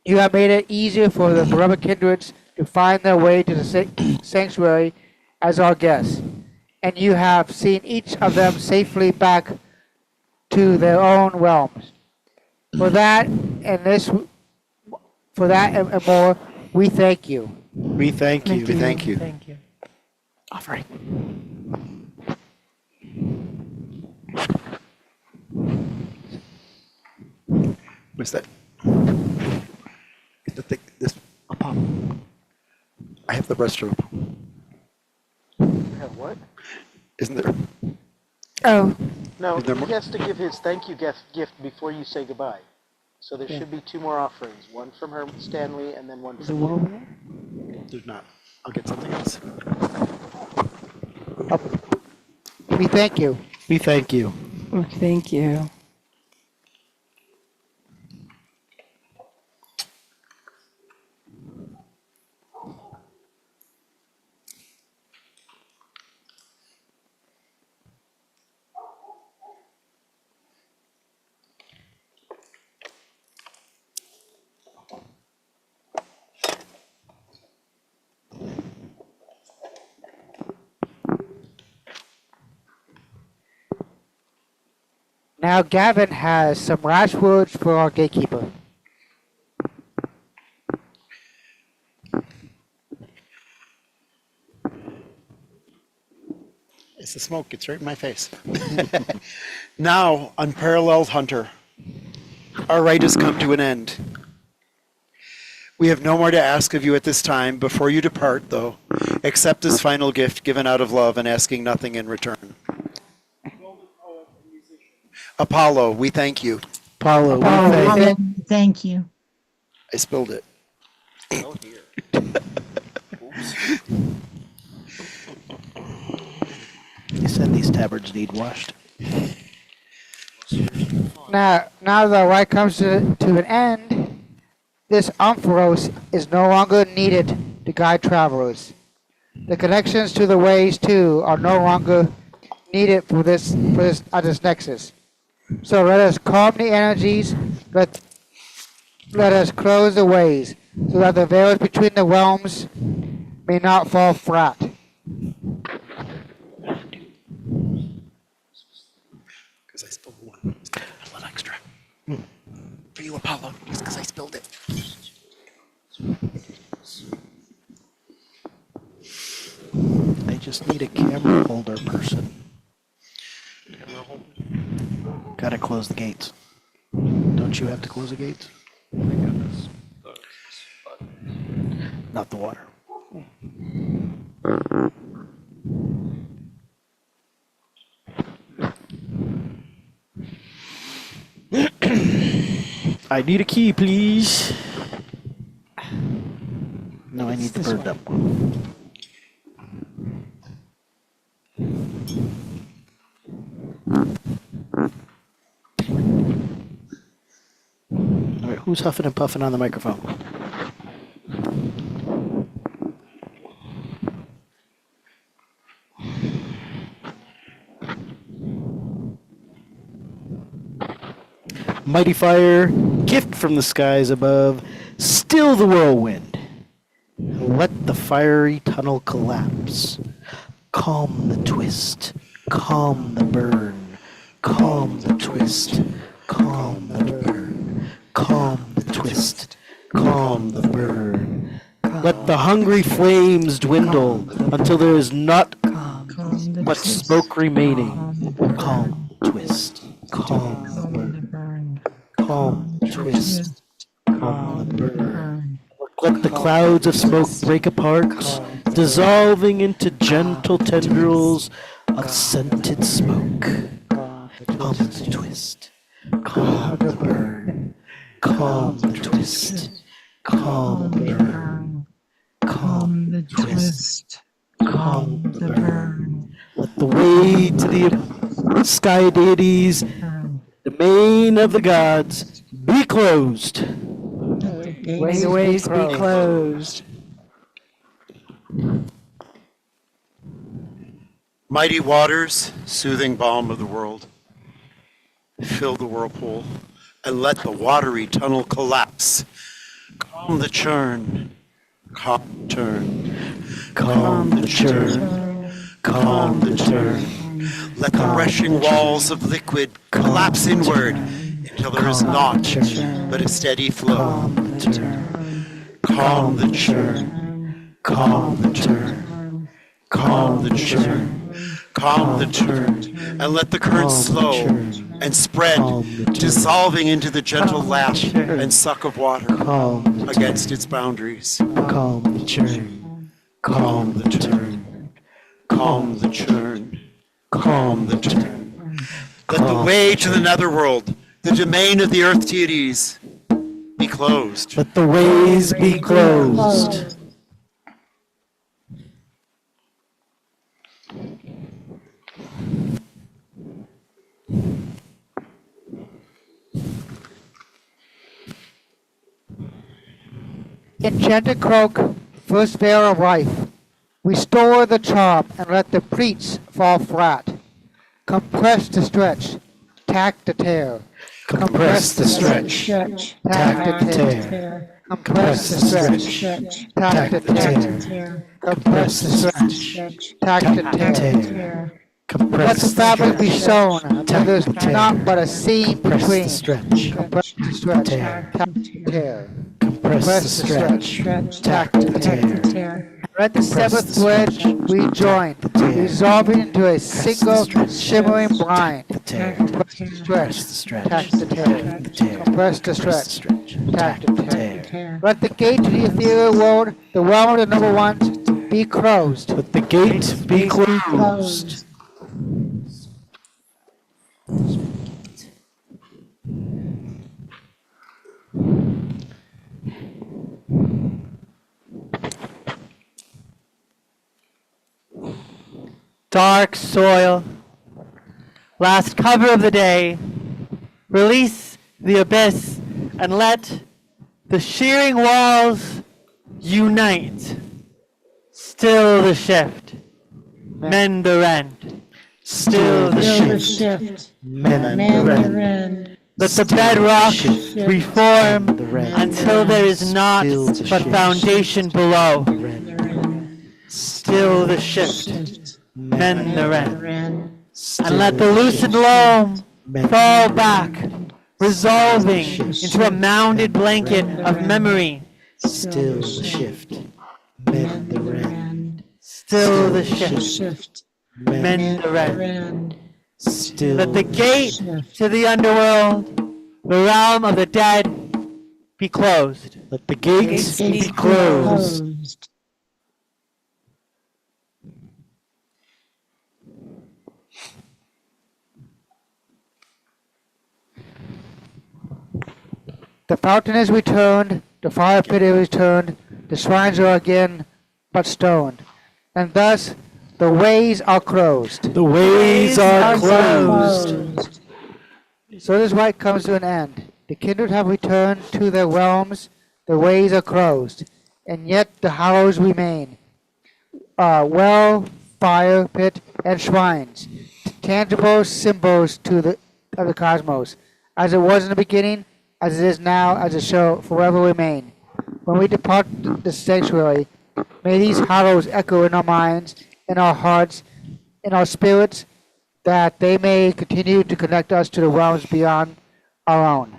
You have made it easier for the beloved kindreds to find their way to the sanctuary as our guests, and you have seen each of them safely back to their own realms. For that and more, we thank you. We thank you. We thank you. Thank you. Offering. What's that? This. I have the restroom. Have what? Isn't there? Oh, No, Is there he more? has to give his thank you gift before you say goodbye. So there should be two more offerings, one from her Stanley and then one from you. There's not. I'll get something else. We thank you. We thank you. thank you. Now Gavin has some last words for our gatekeeper. It's the smoke. It's right in my face. Now, unparalleled hunter, our rite has come to an end. We have no more to ask of you at this time. Before you depart, though, accept this final gift given out of love and asking nothing in return. Apollo, we thank you. Apollo, we thank Apollo, thank you. I spilled it. You said these tabards need washed. Now the rite comes to an end. This Ampharos is no longer needed to guide travelers. The connections to the ways too are no longer needed for this at this nexus. So let us calm the energies. Let us close the ways, so that the veils between the realms may not fall flat. Because I spilled one. A little extra. For you, Apollo. Just because I spilled it. I just need a camera holder person. Gotta close the gates. Don't you have to close the gates? Not the water. I need a key, please. No, I need the burned up one. All right, who's huffing and puffing on the microphone? Mighty fire, gift from the skies above, still the whirlwind. Let the fiery tunnel collapse. Calm the twist, calm the burn, calm the twist, calm the burn, calm the twist, calm the burn. Let the hungry flames dwindle until there is not but smoke remaining. Calm the twist, calm the burn, calm the twist, calm the burn. Let the clouds of smoke break apart, dissolving into gentle tendrils of scented smoke. Calm the twist, calm the burn, calm the twist, calm the burn, calm the twist, calm the burn. Let the way to the sky deities, the domain of the gods, be closed. May the ways be closed. Mighty waters, soothing balm of the world, fill the whirlpool and let the watery tunnel collapse. Calm the churn, calm the turn, calm the churn, calm the turn. Let the rushing walls of liquid collapse inward until there is naught but a steady flow. Calm the churn, calm the turn, calm the churn, calm the turn, and let the current slow and spread, dissolving into the gentle lap and suck of water against its boundaries. Calm the churn, Calm the turn, calm the churn, calm the turn. Let the way to the netherworld, the domain of the earth deities, be closed. let the ways be closed. Enchanted cloak, first veil of life. Restore the charm and let the preach fall flat. Compress the stretch, tack the tear. Compress the stretch, tack the tear. Compress the stretch, tack the tear. Compress the stretch, tack the tear. Let compress the the fabric be stretch, sewn until there's tear. not but a seam Compress between. the stretch, Compress the stretch, tear. tack the tear. compress the stretch, tack the tear. Let the seventh thread rejoin, resolving into a single shimmering blind. The tear, Compress the compress the stretch, stretch, tack the tear. the tear, Compress the compress the stretch, stretch, tack the tear. tear. Let the gate to the ethereal world, the realm of the number ones, be closed. Let the gate be closed. dark soil. Last cover of the day. Release the abyss and let the shearing walls unite. Still the shift. Mend the rend. Still the shift. Mend the rend. Let the bedrock reform until there is naught but foundation below. Still the shift. Mend the rend. And let the loosened loam fall back, resolving into a mounded blanket of memory. Still the shift. Mend the rend. Still the shift. Mend the rend. Still Let the gate to the underworld, the realm of the dead, be closed. Let the gates be closed. The fountain is returned, the fire pit is returned, the shrines are again but stoned, and thus the ways are closed. The ways are closed. So this rite comes to an end. The kindred have returned to their realms, the ways are closed, and yet the hallows remain. Well, fire pit, and shrines, tangible symbols of the cosmos, as it was in the beginning, as it is now, as it shall forever remain. When we depart the sanctuary, may these hallows echo in our minds, in our hearts, in our spirits, that they may continue to connect us to the realms beyond our own.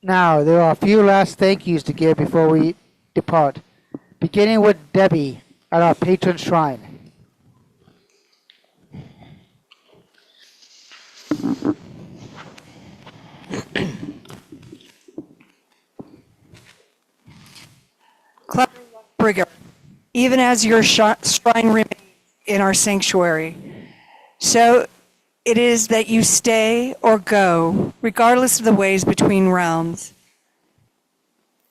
Now, there are a few last thank yous to give before we depart, beginning with Debbie at our patron shrine. Clever Brigger, even as your shrine remains in our sanctuary, so it is that you stay or go, regardless of the ways between realms.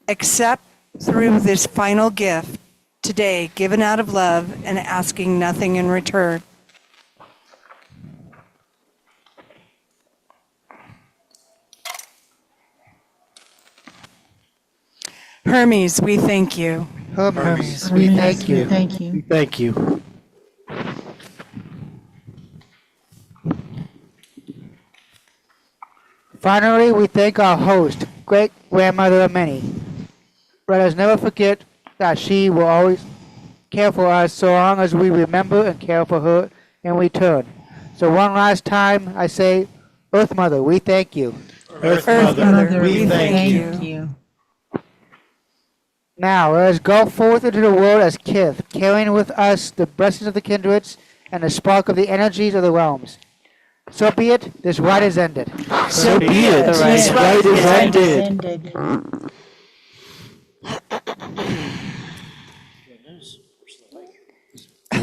Accept through this final gift today, given out of love and asking nothing in return. Hermes, we thank you. Hermes, we thank you. Thank you. Thank you. Finally, we thank our host, great grandmother of many. Let us never forget that she will always care for us so long as we remember and care for her in return. So one last time, I say, Earth Mother, we thank you. Earth Mother, we thank you. Now, let us go forth into the world as kith, carrying with us the blessings of the kindreds and the spark of the energies of the realms. So be it, this rite is ended. So be it. This rite is ended.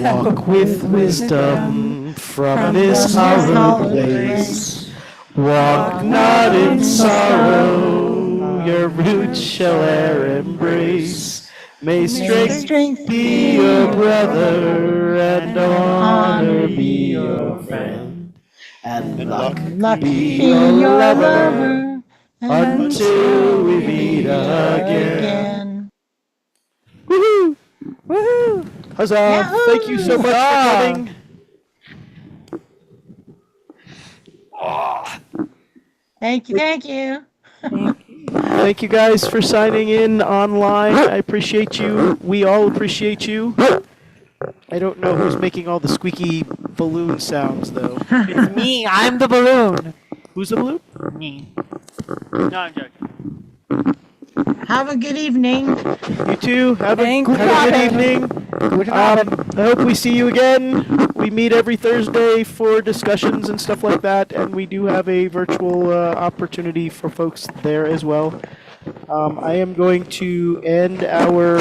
Walk with wisdom from this hallowed place. Walk not in sorrow, your roots shall e'er embrace. May strength be your brother, and honor be your friend, and luck be your lover, until we meet again. Woohoo! Woohoo! Huzzah! Yahoo! Thank you so much for coming. Thank you. Thank you guys for signing in online. I appreciate you. We all appreciate you. I don't know who's making all the squeaky balloon sounds, though. It's me. I'm the balloon. Who's the balloon? Me. No, I'm joking. Have a good evening. You too. Have a Thank good you. evening. I hope we see you again. We meet every Thursday for discussions and stuff like that, and we do have a virtual opportunity for folks there as well. I am going to end our